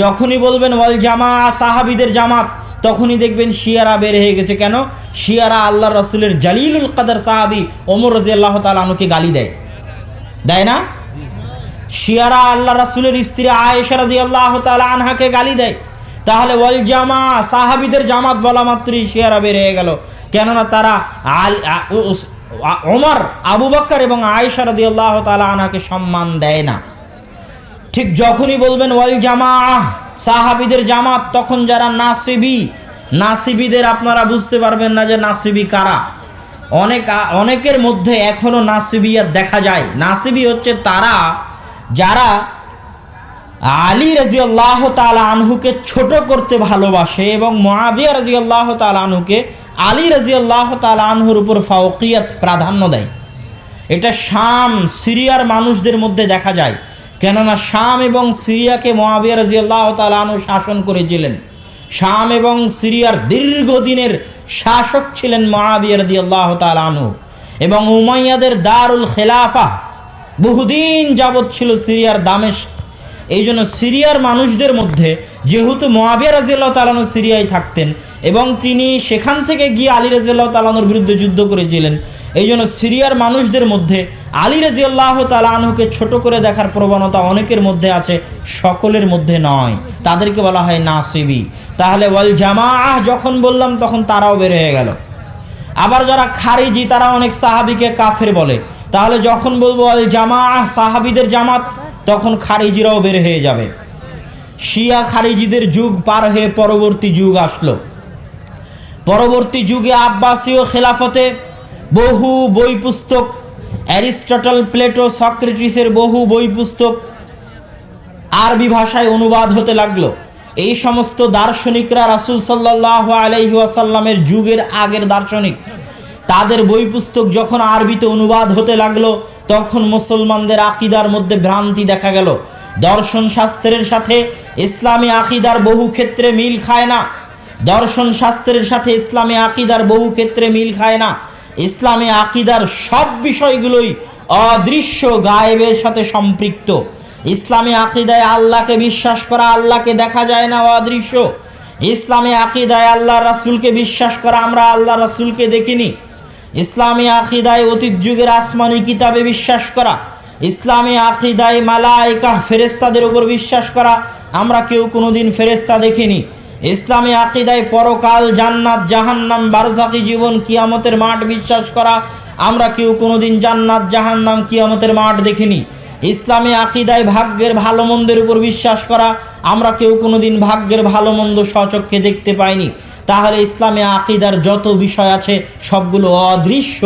যখনই বলবেন ওয়াল জামা সাহাবীদের জামাত, তখনই দেখবেন শিয়ারা বের হয়ে গেছে। কেন? শিয়ারা আল্লাহ রসুলের জালিলুল কদর সাহাবী ওমর রাদিয়াল্লাহু তাআলা আনহুকে গালি দেয়, দেয় না? শিয়ারা আল্লাহ রসুলের স্ত্রী আয়েশা রাদিয়াল্লাহু তাআলা আনহাকে গালি দেয়। তাহলে ওয়াল জামা সাহাবীদের জামাত বলা মাত্রই শিয়ারা বের হয়ে গেল। কেননা তারা ওমর, আবু বকর এবং আয়েশা রাদিয়াল্লাহু তাআলা আনহাকে সম্মান দেয় না। ঠিক যখনই বলবেন ওয়াল জামা সাহাবীদের জামাত, তখন যারা নাসিবীদের আপনারা বুঝতে পারবেন না যে নাসিবী কারা। অনেকের মধ্যে এখনও নাসিবিয়াত দেখা যায়। নাসিবী হচ্ছে তারা যারা আলী রাদিয়াল্লাহু তাআলা আনহুকে ছোট করতে ভালোবাসে এবং মুআবিয়া রাদিয়াল্লাহু তাআলা আনহুকে আলী রাদিয়াল্লাহু তাআলা আনহুর উপর ফাওকিয়াত প্রাধান্য দেয়। এটা শাম সিরিয়ার মানুষদের মধ্যে দেখা যায়। কেননা শাম এবং সিরিয়াকে মুআবিয়া রাদিয়াল্লাহু তাআলা আনহু শাসন করেছিলেন। শাম এবং সিরিয়ার দীর্ঘদিনের শাসক ছিলেন মুআবিয়া রাদিয়াল্লাহু তাআলা আনহু, এবং উমাইয়াদের দারুল খেলাফা বহুদিন যাবৎ ছিল সিরিয়ার দামেস্ক। এই জন্য সিরিয়ার মানুষদের মধ্যে, যেহেতু মুআবিয়া রাদিয়াল্লাহু তাআলা আনহু সিরিয়ায় থাকতেন এবং তিনি সেখান থেকে গিয়ে আলী রাদিয়াল্লাহু তাআলা আনহুর বিরুদ্ধে যুদ্ধ করেছিলেন, এই জন্য সিরিয়ার মানুষদের মধ্যে আলী রাদিয়াল্লাহু তাআলা আনহুকে ছোট করে দেখার প্রবণতা অনেকের মধ্যে আছে, সকলের মধ্যে নয়। তাদেরকে বলা হয় নাসিবী। তাহলে ওয়াল জামাআহ যখন বললাম তখন তারাও বের হয়ে গেল। আবার যারা খারিজি, তারা অনেক সাহাবীকে কাফের বলে। তাহলে যখন বলবো ওয়াল জামাআহ সাহাবীদের জামাত, তখন খারিজিরাও বের হয়ে যাবে। শিয়া খারিজিদের যুগ পার হয়ে পরবর্তী যুগ আসলো। পরবর্তী যুগে আব্বাসীয় খেলাফতে বহু বই পুস্তক, অ্যারিস্টটল, প্লেটো, সক্রেটিসের বহু বই পুস্তক আরবি ভাষায় অনুবাদ হতে লাগলো। এই সমস্ত দার্শনিকরা রাসূল সাল্লাল্লাহু আলাইহি ওয়াসাল্লামের যুগের আগের দার্শনিক, তাদের বই পুস্তক যখন আরবিতে অনুবাদ হতে লাগলো, তখন মুসলমানদের আকীদার মধ্যে ভ্রান্তি দেখা গেল। দর্শন শাস্ত্রের সাথে ইসলামী আকীদার বহু ক্ষেত্রে মিল খায় না। দর্শন শাস্ত্রের সাথে ইসলামী আকীদার বহু ক্ষেত্রে মিল খায় না। ইসলামী আকীদার সব বিষয়গুলোই অদৃশ্য গায়েবের সাথে সম্পৃক্ত। ইসলামী আকীদায় আল্লাহকে বিশ্বাস করা, আল্লাহকে দেখা যায় না, অদৃশ্য। ইসলামী আকীদায় আল্লাহ রাসূলকে বিশ্বাস করা, আমরা আল্লাহ রাসূলকে দেখিনি। ইসলামী আকীদায় অতীত যুগের আসমানি কিতাবে বিশ্বাস করা, ইসলামী আকীদায় মালায়েকা ফেরেশতাদের উপর বিশ্বাস করা, আমরা কেউ কোনোদিন ফেরেশতা দেখিনি। ইসলামী আকীদায় পরকাল, জান্নাত, জাহান্নাম, বারজাখী জীবন, কিয়ামতের মাঠ বিশ্বাস করা, আমরা কেউ কোনোদিন জান্নাত, জাহান্নাম, কিয়ামতের মাঠ দেখিনি। ইসলামী আকীদায় ভাগ্যের ভালো মন্দের উপর বিশ্বাস করা, আমরা কেউ কোনোদিন ভাগ্যের ভালো মন্দ স্বচক্ষে দেখতে পাইনি। তাহলে ইসলামী আকীদার যত বিষয় আছে সবগুলো অদৃশ্য,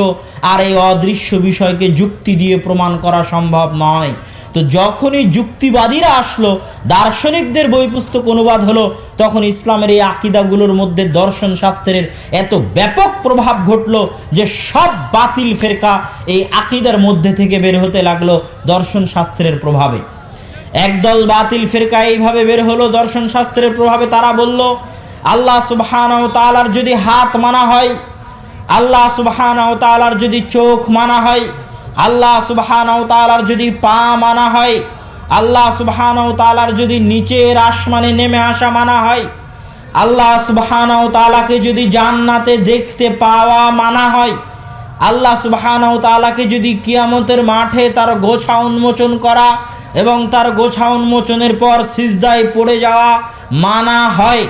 আর এই অদৃশ্য বিষয়কে যুক্তি দিয়ে প্রমাণ করা সম্ভব নয়। তো যখনই যুক্তিবাদীরা আসলো, দার্শনিকদের বই পুস্তক অনুবাদ হলো, তখন ইসলামের এই আকীদাগুলোর মধ্যে দর্শন শাস্ত্রের এত ব্যাপক প্রভাব ঘটলো যে সব বাতিল ফেরকা এই আকীদার মধ্যে থেকে বের হতে লাগলো দর্শন শাস্ত্রের প্রভাবে। একদল বাতিল ফেরকা এইভাবে বের হলো দর্শন শাস্ত্রের প্রভাবে। তারা বলল, আল্লাহ সুবহানাহু ওয়া তাআলার যদি হাত মানা হয়, আল্লাহ সুবহানাহু ওয়া তাআলার যদি চোখ মানা হয়, আল্লাহ সুবহানাহু ওয়া তাআলার যদি পা মানা হয়, আল্লাহ সুবহানাহু ওয়া তাআলার যদি নিচের আসমানে নেমে আসা মানা হয়, আল্লাহ সুবহানাহু ওয়া তাআলাকে যদি জান্নাতে দেখতে পাওয়া মানা হয়, আল্লাহ সুবহানাহু ওয়া তাআলাকে যদি কিয়ামতের মাঠে তার গোছা উন্মোচন করা এবং তার গোছা উন্মোচনের পর সিজদায় পড়ে যাওয়া মানা হয়,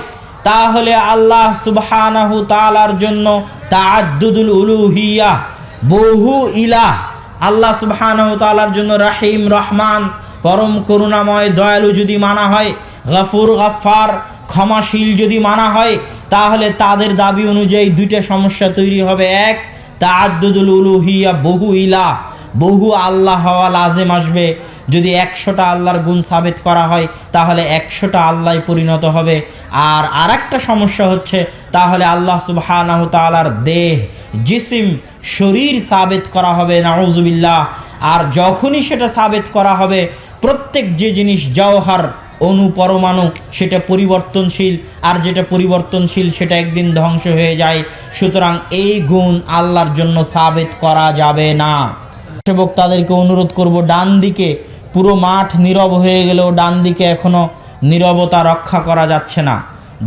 তাহলে আল্লাহ সুবহানাহু তাআলার জন্য তাআদ্দুদুল উলুহিয়া, বহু ইলাহ, আল্লাহ সুবহানাহু তাআলার জন্য রহিম, রহমান, পরম করুণাময়, দয়ালু যদি মানা হয়, গফুর, গফফার, ক্ষমাশীল যদি মানা হয়, তাহলে তাদের দাবি অনুযায়ী দুইটা সমস্যা তৈরি হবে। এক, তাআদ্দুদুল উলুহিয়া, বহু ইলাহ, বহু আল্লাহ হওয়া লাজেম আসবে। যদি 100টা আল্লাহর গুণ সাবিত করা হয়, তাহলে 100টা আল্লাহ পরিণত হবে। আর আরেকটা সমস্যা হচ্ছে, তাহলে আল্লাহ সুবহানাহু তাআলার দেহ, জিসিম, শরীর সাবিত করা হবে, নাউজুবিল্লাহ। আর যখনই সেটা সাবিত করা হবে, প্রত্যেক যে জিনিস জওহর, অণু, পরমাণু, সেটা পরিবর্তনশীল, আর যেটা পরিবর্তনশীল সেটা একদিন ধ্বংস হয়ে যায়। সুতরাং এই গুণ আল্লাহর জন্য সাবিত করা যাবে না। বক্তাদেরকে অনুরোধ করব, ডান দিকে পুরো মাঠ নীরব হয়ে গেলেও ডান দিকে এখনও নীরবতা রক্ষা করা যাচ্ছে না।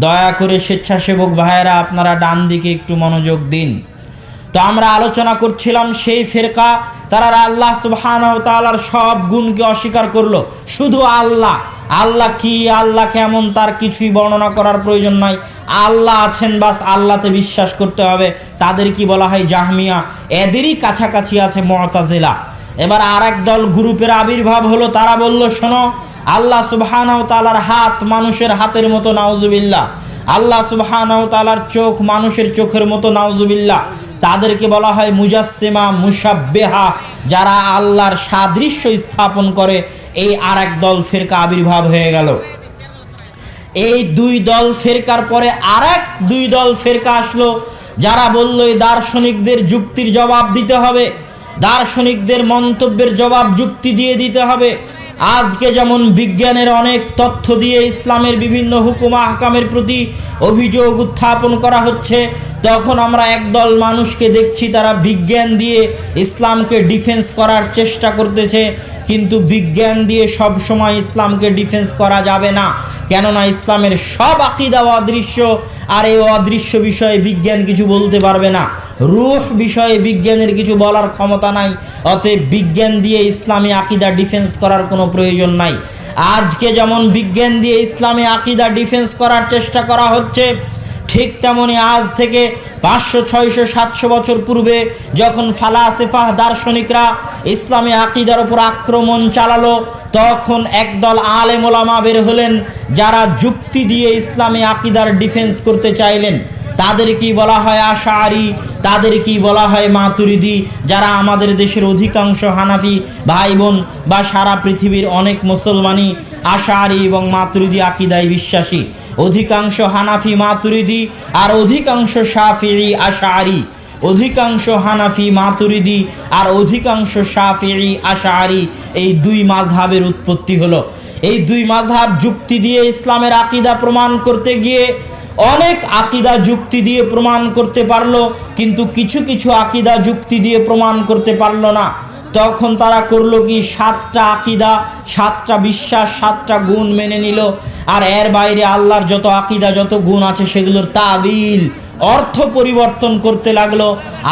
দয়া করে স্বেচ্ছাসেবক ভাইয়েরা আপনারা ডান দিকে একটু মনোযোগ দিন। তো আমরা আলোচনা করছিলাম সেই ফেরকা, তারা আল্লাহ সুবহানাহু ওয়া তাআলার সব গুণকে অস্বীকার করলো। শুধু আল্লাহ, আল্লাহ কি, আল্লাহ কেমন তার কিছুই বর্ণনা করার প্রয়োজন নাই। আল্লাহ আছেন, বাস আল্লাহতে বিশ্বাস করতে হবে। তাদের কি বলা হয় জাহমিয়া, এদেরই কাছাকাছি আছে মুতাজিলা। এবার আরেক দল গ্রুপের আবির্ভাব হলো, তারা বলল শোনো, আল্লাহ সুবহানাহু ওয়া তাআলার হাত মানুষের হাতের মতো, নাউজুবিল্লাহ। আল্লাহ সুবহানাহু ওয়া তাআলার চোখ মানুষের চোখের মতো, নাউজুবিল্লাহ। তাদেরকে বলা হয় মুজাসসিমা, মুশাব্বিহা, যারা আল্লাহর সাদৃশ্য স্থাপন করে। এই আরেক দল ফেরকা আবির্ভাব হয়ে গেল। এই দুই দল ফেরকার পরে আরেক দুই দল ফেরকা আসলো, যারা বলল এই দার্শনিকদের যুক্তির জবাব দিতে হবে, দার্শনিকদের মন্তব্যের জবাব যুক্তি দিয়ে দিতে হবে। আজকে যেমন বিজ্ঞানের অনেক তথ্য দিয়ে ইসলামের বিভিন্ন হুকুম আহকামের প্রতি অভিযোগ উত্থাপন করা হচ্ছে, তখন আমরা একদল মানুষকে দেখছি তারা বিজ্ঞান দিয়ে ইসলামকে ডিফেন্স করার চেষ্টা করতেছে। কিন্তু বিজ্ঞান দিয়ে সব সময় ইসলামকে ডিফেন্স করা যাবে না, কেননা ইসলামের সব আকীদা অদৃশ্য, আর এই অদৃশ্য বিষয়ে বিজ্ঞান কিছু বলতে পারবে না। রূহ বিষয়ে বিজ্ঞানের কিছু বলার ক্ষমতা নাই। অতএব বিজ্ঞান দিয়ে ইসলামী আকীদা ডিফেন্স করার কোনো প্রয়োজন নাই। আজকে যেমন বিজ্ঞান দিয়ে ইসলামী আকীদা ডিফেন্স করার চেষ্টা করা হচ্ছে, ঠিক তেমনি আজ থেকে 500, 600, 700 বছর পূর্বে যখন ফালাসিফা দার্শনিকরা ইসলামী আকীদার উপর আক্রমণ চালালো, তখন একদল আলেম ওলামা বের হলেন, যারা যুক্তি দিয়ে ইসলামী আকীদার ডিফেন্স করতে চাইলেন। তাদের কি বলা হয় আশআরি, তাদের কি বলা হয় মাতুরিদি, যারা আমাদের দেশের অধিকাংশ হানাফি ভাই বোন বা সারা পৃথিবীর অনেক মুসলমানই আশআরি এবং মাতুরিদি আকীদায় বিশ্বাসী। অধিকাংশ হানাফি মাতুরিদি আর অধিকাংশ শাফিঈ আশআরি, অধিকাংশ হানাফি মাতুরিদি আর অধিকাংশ শাফিঈ আশআরি, এই দুই মাযহাবের উৎপত্তি হলো। এই দুই মাযহাব যুক্তি দিয়ে ইসলামের আকীদা প্রমাণ করতে গিয়ে অনেক আকীদা যুক্তি দিয়ে প্রমাণ করতে পারলো, কিন্তু কিছু কিছু আকীদা যুক্তি দিয়ে প্রমাণ করতে পারলো না। তখন তারা করলো কি, 7টা আকীদা, 7টা বিশ্বাস, 7টা গুণ মেনে নিল। আর এর বাইরে আল্লাহর যত আকীদা, যত গুণ আছে সেগুলোর তাবিল, অর্থ পরিবর্তন করতে লাগলো।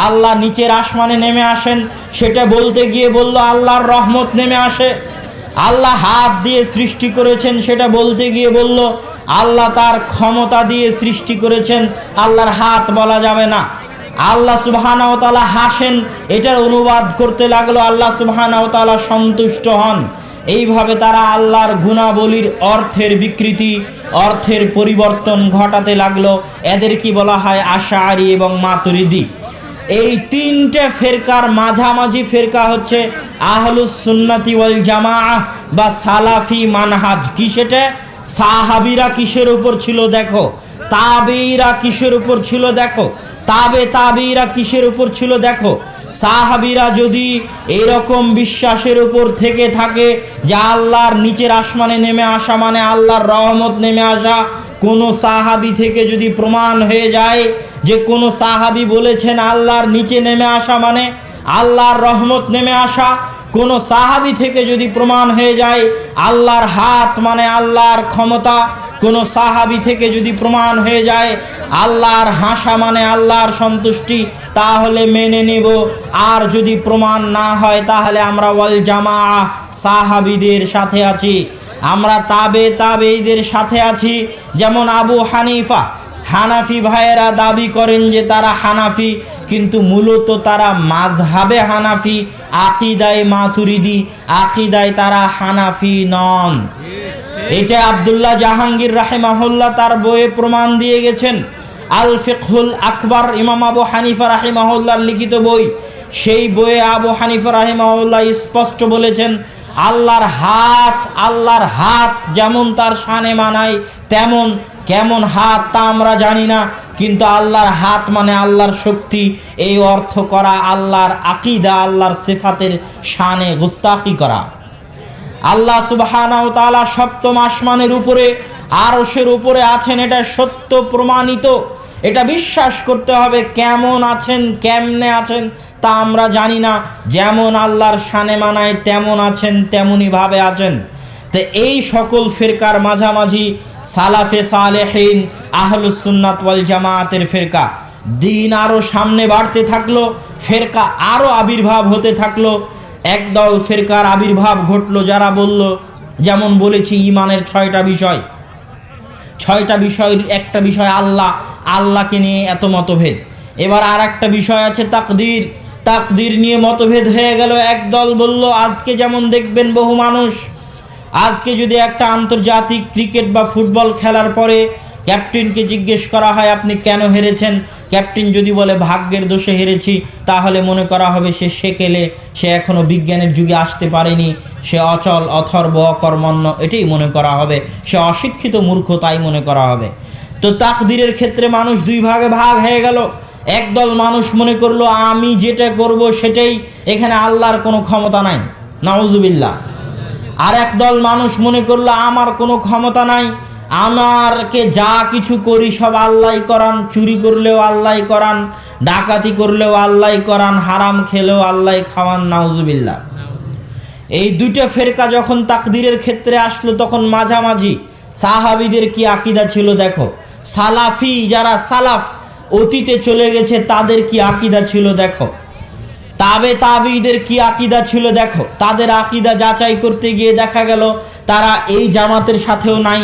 আল্লাহ নিচের আসমানে নেমে আসেন, সেটা বলতে গিয়ে বলল আল্লাহর রহমত নেমে আসে। আল্লাহ হাত দিয়ে সৃষ্টি করেছেন, সেটা বলতে গিয়ে বলল আল্লাহ তার ক্ষমতা দিয়ে সৃষ্টি করেছেন, আল্লাহর হাত বলা যাবে না। আল্লাহ সুবহানাহু ওয়া তাআলা হাসেন, এটার অনুবাদ করতে লাগলো আল্লাহ সুবহানাহু ওয়া তাআলা সন্তুষ্ট হন। এইভাবে তারা আল্লাহর গুণাবলীর অর্থের বিকৃতি, অর্থের পরিবর্তন ঘটাতে লাগলো। এদের কি বলা হয় আশআরি এবং মাতুরিদি। এই তিনটে ফেরকার মাঝামাঝি ফেরকা হচ্ছে আহলুস সুন্নাতি ওয়াল জামাআহ বা সালাফি মানহাজ। কি সেটা? সাহাবীরা কিসের উপর ছিল দেখো, তাবেঈরা কিসের উপর ছিল দেখো, তাবেঈরা কিসের উপর ছিল দেখো। সাহাবীরা যদি এরকম বিশ্বাসের উপর থেকে থাকে যে আল্লাহর নিচের আসমানে নেমে আসা মানে আল্লাহর রহমত নেমে আসা, কোনো সাহাবী থেকে যদি প্রমাণ হয়ে যায় যে কোনো সাহাবী বলেছেন আল্লাহর নিচে নেমে আসা মানে আল্লাহর রহমত নেমে আসা, কোনো সাহাবী থেকে যদি প্রমাণ হয়ে যায় আল্লাহর হাত মানে আল্লাহর ক্ষমতা, কোনো সাহাবী থেকে যদি প্রমাণ হয়ে যায় আল্লাহর হাসা মানে আল্লাহর সন্তুষ্টি, তাহলে মেনে নেব। আর যদি প্রমাণ না হয় তাহলে আমরা ওয়াল জামাআহ সাহাবীদের সাথে আছি, আমরা তাবেঈদের সাথে আছি। যেমন আবু হানিফা, হানাফি ভাইয়েরা দাবি করেন যে তারা হানাফি, কিন্তু মূলত তারা মাযহাবে হানাফি, আকীদায় মাতুরিদি, আকীদায় তারা হানাফি নন। এটা আব্দুল্লাহ জাহাঙ্গীর রাহিমাহুল্লাহ তার বইয়ে প্রমাণ দিয়ে গেছেন। আল ফিকহুল আকবার, ইমাম আবু হানিফা রাহিমাহুল্লাহর লিখিত বই। সেই বইয়ে আবু হানিফা রাহিমাহুল্লাহ স্পষ্ট বলেছেন আল্লাহর হাত যেমন তার শানে মানায় তেমন, কেমন হাত তা আমরা জানি না, কিন্তু আল্লাহর হাত মানে আল্লাহর শক্তি, এই অর্থ করা আল্লাহর আকীদা, আল্লাহর সিফাতের শানে গুস্তাখি করা। আল্লাহ সুবহানাহু ওয়া তাআলা সপ্তম আসমানের উপরে আরশের উপরে আছেন, এটা সত্য প্রমাণিত, এটা বিশ্বাস করতে হবে। কেমন আছেন, কেমনে আছেন তা আমরা জানি না। যেমন আল্লাহর শানে মানায় তেমন আছেন, তেমনই ভাবে আছেন। তো এই সকল ফিরকার মাঝামাঝি সালাফে সালেহিন আহলুস সুন্নাত ওয়াল জামাতের ফিরকা। দিন আরও সামনে বাড়তে থাকলো, ফিরকা আরও আবির্ভাব হতে থাকলো। একদল ফিরকার আবির্ভাব ঘটলো যারা বলল, যেমন বলেছি ইমানের 6টা বিষয়, 6টা বিষয়ের একটা বিষয় আল্লাহ, আল্লাহকে নিয়ে এত মতভেদ। এবার আর একটা বিষয় আছে তাকদীর, তাকদীর নিয়ে মতভেদ হয়ে গেল। একদল বলল, আজকে যেমন দেখবেন বহু মানুষ, আজকে যদি একটা আন্তর্জাতিক ক্রিকেট বা ফুটবল খেলার পরে ক্যাপ্টেনকে জিজ্ঞেস করা হয় আপনি কেন হেরেছেন, ক্যাপ্টেন যদি বলে ভাগ্যের দোষে হেরেছি, তাহলে মনে করা হবে সে সেকেলে, সে এখনও বিজ্ঞানের যুগে আসতে পারেনি, সে অচল, অথর্ব, অকর্মণ্য, এটাই মনে করা হবে, সে অশিক্ষিত, মূর্খ, তাই মনে করা হবে। তো তাকদীরের ক্ষেত্রে মানুষ দুই ভাগে ভাগ হয়ে গেল। একদল মানুষ মনে করলো আমি যেটা করব সেটাই, এখানে আল্লাহর কোনো ক্ষমতা নাই, নাউজুবিল্লাহ। আর একদল মানুষ মনে করলো আমার কোনো ক্ষমতা নাই, আমারকে যা কিছু করি সব আল্লাহই করান, চুরি করলেও আল্লাহই করান, ডাকাতি করলেও আল্লাহই করান, হারাম খেলেও আল্লাহই খাওয়ান, নাউজুবিল্লাহ। এই দুইটা ফেরকা যখন তাকদীরের ক্ষেত্রে আসলো, তখন মাঝামাঝি সাহাবীদের কি আকীদা ছিল দেখো, সালাফি যারা সালাফ অতীতে চলে গেছে তাদের কি আকীদা ছিল দেখো, তাবেঈদের কি আকীদা ছিল দেখো। তাদের আকীদা যাচাই করতে গিয়ে দেখা গেল তারা এই জামাতের সাথেও নাই,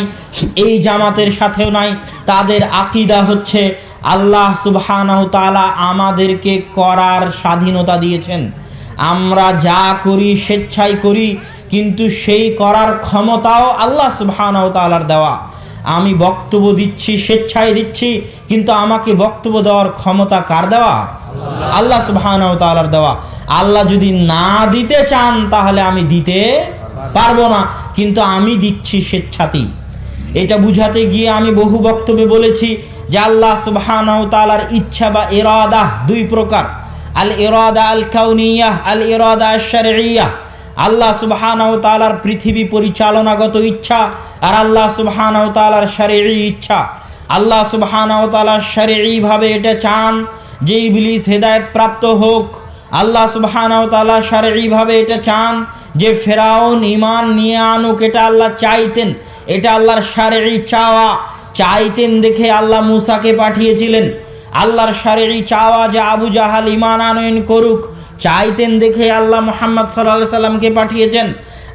এই জামাতের সাথেও নাই। তাদের আকীদা হচ্ছে আল্লাহ সুবহানাহু তাআলা আমাদেরকে করার স্বাধীনতা দিয়েছেন, আমরা যা করি স্বেচ্ছায় করি, কিন্তু সেই করার ক্ষমতাও আল্লাহ সুবহানাহু তাআলার দেওয়া। আমি বক্তব্য দিচ্ছি, স্বেচ্ছায় দিচ্ছি, কিন্তু আমাকে বক্তব্য দেওয়ার ক্ষমতা কার দেওয়া? আল্লাহ সুবহানাহু তাআলার দেওয়া। আল্লাহ যদি না দিতে চান তাহলে আমি দিতে পারবো না, কিন্তু আমি দিচ্ছি স্বেচ্ছাতেই। এটা বুঝাতে গিয়ে আমি বহু বক্তব্যে বলেছি যে আল্লাহ সুবহানাহু তাআলার ইচ্ছা বা ইরাদা দুই প্রকার, আল ইরাদা আল কাউনিয়াহ, আল ইরাদা আশ শারঈয়াহ। আল্লাহ সুবহানাহু তাআলার পৃথিবী পরিচালনাগত ইচ্ছা আর আল্লাহ সুবহানাহু তাআলার শারঈ ইচ্ছা। আল্লাহ সুবহানাহু তাআলা শারঈভাবে এটা চান যে ইবলিস হেদায়েত প্রাপ্ত হোক, আল্লাহ সুবহানাহু তাআলা শারঈভাবে এটা চান যে ফেরাউন ঈমান নিয়ে আনুক, এটা আল্লাহ চাইতেন, এটা আল্লাহর শারঈ চাওয়া। চাইতেন দেখে আল্লাহ মূসাকে পাঠিয়েছিলেন। আল্লাহর শারঈ চাওয়া যে আবু জাহাল ঈমান আনয়ন করুক, চাইতেন দেখে আল্লাহ মুহাম্মদ সাল্লাল্লাহু আলাইহি সাল্লামকে পাঠিয়েছেন।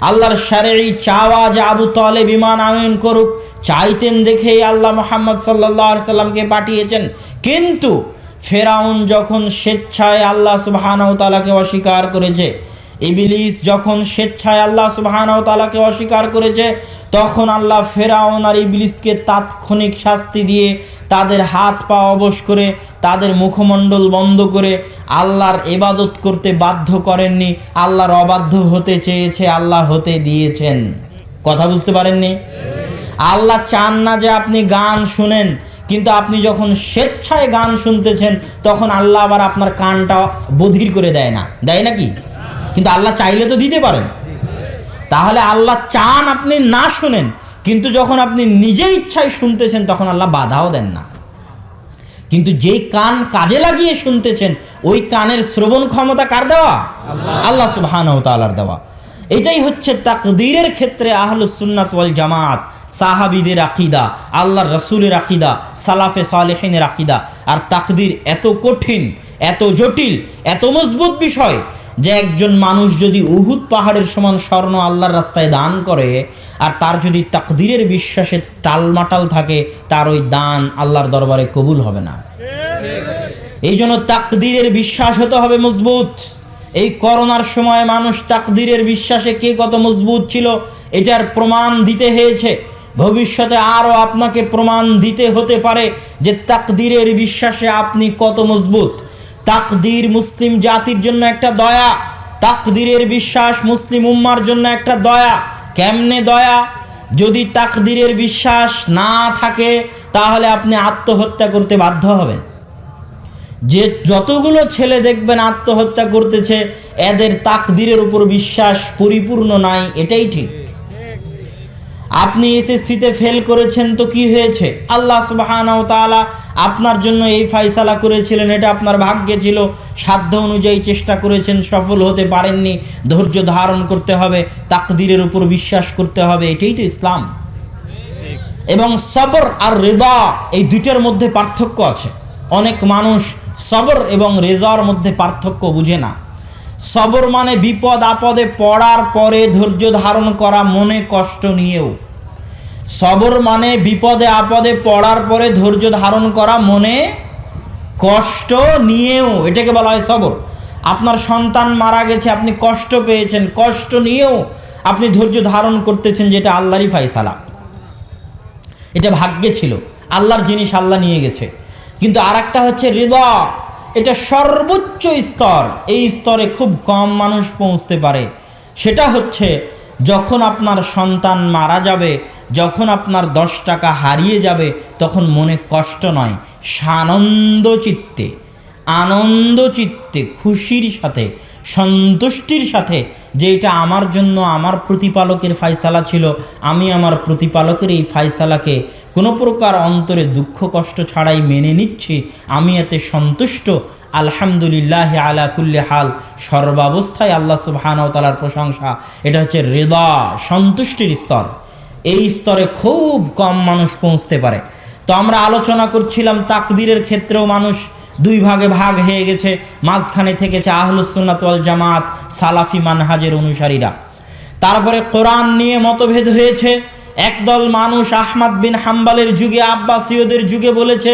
আল্লাহর শারঈ চাওয়া যে আবু তালেব ঈমান আনয়ন করুক, চাইতেন দেখে আল্লাহ মুহাম্মদ সাল্লাল্লাহু আলাইহি সাল্লামকে পাঠিয়েছেন। কিন্তু ফেরাউন যখন স্বেচ্ছায় আল্লাহ সুবহানাহু তাআলাকে অস্বীকার করেছে, ইবলিস যখন স্বেচ্ছায় আল্লাহ সুবহানাহু তাআলাকে অস্বীকার করেছে, তখন আল্লাহ ফেরাউন আর ইবলিসকে তাৎক্ষণিক শাস্তি দিয়ে তাদের হাত পা অবশ করে তাদের মুখমণ্ডল বন্ধ করে আল্লাহর ইবাদত করতে বাধ্য করেননি। আল্লাহর অবাধ্য হতে চেয়েছে, আল্লাহ হতে দিয়েছেন। কথা বুঝতে পারেননি? আল্লাহ চান না যে আপনি গান শুনেন, কিন্তু আপনি যখন স্বেচ্ছায় গান শুনতেছেন তখন আল্লাহ আবার আপনার কানটা বধির করে দেয় না, দেয় নাকি? কিন্তু আল্লাহ চাইলে তো দিতে পারেন। তাহলে আল্লাহ চান আপনি না শুনেন, কিন্তু যখন আপনি নিজে ইচ্ছায় শুনতেছেন তখন আল্লাহ বাধাও দেন না। কিন্তু যেই কান কাজে লাগিয়ে শুনতেছেন ওই কানের শ্রবণ ক্ষমতা কার দেওয়া? আল্লাহ সুবহানাহু তাআলার দেওয়া। এটাই হচ্ছে তাকদীরের ক্ষেত্রে আহলুস সুন্নাত ওয়াল জামাত, সাহাবীদের আকীদা, আল্লাহর রাসূলের আকীদা, সালাফে সালেহিনের আকীদা। আর তাকদীর এত কঠিন, এত জটিল, এত মজবুত বিষয় যে একজন মানুষ যদি উহুদ পাহাড়ের সমান স্বর্ণ আল্লাহর রাস্তায় দান করে আর তার যদি তাকদীরের বিশ্বাসে টালমাটাল থাকে, তার ওই দান আল্লাহর দরবারে কবুল হবে না। এই জন্য তাকদীরের বিশ্বাস হতে হবে মজবুত। এই করোনার সময় মানুষ তাকদীরের বিশ্বাসে কে কত মজবুত ছিল এটার প্রমাণ দিতে হয়েছে। ভবিষ্যতে আরও আপনাকে প্রমাণ দিতে হতে পারে যে তাকদীরের বিশ্বাসে আপনি কত মজবুত। তাকদীর মুসলিম জাতির জন্য একটা দয়া, তাকদীরের বিশ্বাস মুসলিম উম্মার জন্য একটা দয়া। কেমনে দয়া? যদি তাকদীরের বিশ্বাস না থাকে তাহলে আপনি আত্মহত্যা করতে বাধ্য হবেন। যে যতগুলো ছেলে দেখবেন আত্মহত্যা করতেছে, এদের তাকদীরের উপর বিশ্বাস পরিপূর্ণ নাই, এটাই ঠিক। আপনি এসএসসিতে ফেল করেছেন তো কি হয়েছে, আল্লাহ সুবহানাহু ওয়া তাআলা আপনার জন্য এই ফয়সালা করেছিলেন, এটা আপনার ভাগ্যে ছিল, সাধ্য অনুযায়ী চেষ্টা করেছেন, সফল হতে পারেননি, ধৈর্য ধারণ করতে হবে, তাকদীরের উপর বিশ্বাস করতে হবে, এটাই তো ইসলাম। এবং সবর আর রিদা এই দুইটার মধ্যে পার্থক্য আছে। অনেক মানুষ সবর এবং রেজার মধ্যে পার্থক্য বুঝে না। সবর মানে বিপদ আপদে পড়ার পরে ধৈর্য ধারণ করা মনে কষ্ট নিয়েও। সবর মানে বিপদে আপদে পড়ার পরে ধৈর্য ধারণ করা মনে কষ্ট নিয়েও, এটাকে বলা হয় সবর। আপনার সন্তান মারা গেছে, আপনি কষ্ট পেয়েছেন, কষ্ট নিয়েও আপনি ধৈর্য ধারণ করতেছেন, যেটা আল্লাহরই ফয়সালা, এটা ভাগ্যে ছিল, আল্লাহর জিনিস আল্লাহ নিয়ে গেছে। কিন্তু আরেকটা হচ্ছে রিদা, এটা সর্বোচ্চ স্তর, এই স্তরে খুব কম মানুষ পৌঁছতে পারে। সেটা হচ্ছে যখন আপনার সন্তান মারা যাবে, যখন আপনার 10 টাকা হারিয়ে যাবে, তখন মনে কষ্ট নয়, সানন্দ চিত্তে, আনন্দ চিত্তে, খুশির সাথে, সন্তুষ্টির সাথে, যে এটা আমার জন্য আমার প্রতিপালকের ফয়সালা ছিল, আমি আমার প্রতিপালকের এই ফয়সালাকে কোনো প্রকার অন্তরে দুঃখ কষ্ট ছাড়াই মেনে নিচ্ছি, আমি এতে সন্তুষ্ট, আলহামদুলিল্লাহ আলা কুল্লি হাল, সর্বাবস্থায় আল্লাহ সুবহানাহু ওয়া তাআলার প্রশংসা, এটা হচ্ছে রিদা, সন্তুষ্টির স্তর। এই স্তরে খুব কম মানুষ পৌঁছতে পারে। তো আমরা আলোচনা করছিলাম তাকদীরের ক্ষেত্রেও মানুষ দুই ভাগে ভাগ হয়ে গেছে, মাঝখানে থেকেছে আহলুস সুন্নাত ওয়াল জামাত, সালাফি মানহাজের অনুসারীরা। তারপরে কোরআন নিয়ে মতভেদ হয়েছে। একদল মানুষ আহমদ বিন হাম্বলের যুগে, আব্বাসীয়দের যুগে বলেছে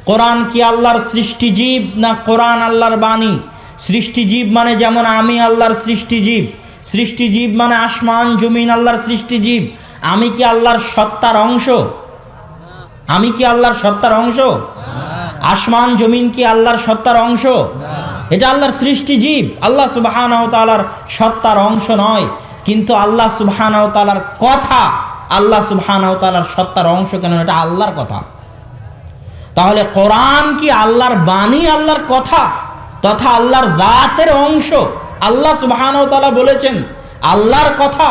কোরআন কি আল্লাহর সৃষ্টিজীব না কোরআন আল্লাহর বাণী। সৃষ্টিজীব মানে যেমন আমি আল্লাহর সৃষ্টিজীব, সৃষ্টিজীব মানে আসমান জমিন আল্লাহর সৃষ্টিজীব। আমি কি আল্লাহর সত্তার অংশ? আমি কি আল্লাহর সত্তার অংশ? আসমান জমিন কি আল্লাহর সত্তার অংশ? এটা আল্লাহর সৃষ্টিজীব, আল্লাহ সুবহানাহু ওয়া তাআলার সত্তার অংশ নয়। কিন্তু আল্লাহ সুবহানাহু ওয়া তাআলার কথা, আল্লাহ সুবহানাহু ওয়া তাআলার সত্তার অংশ কেন? এটা আল্লাহর কথা। তাহলে কোরআন কি আল্লাহর বাণী, আল্লাহর কথা, তথা আল্লাহর জাতের অংশ? আল্লাহ সুবহানাহু ওয়া তাআলা বলেছেন আল্লাহর কথা,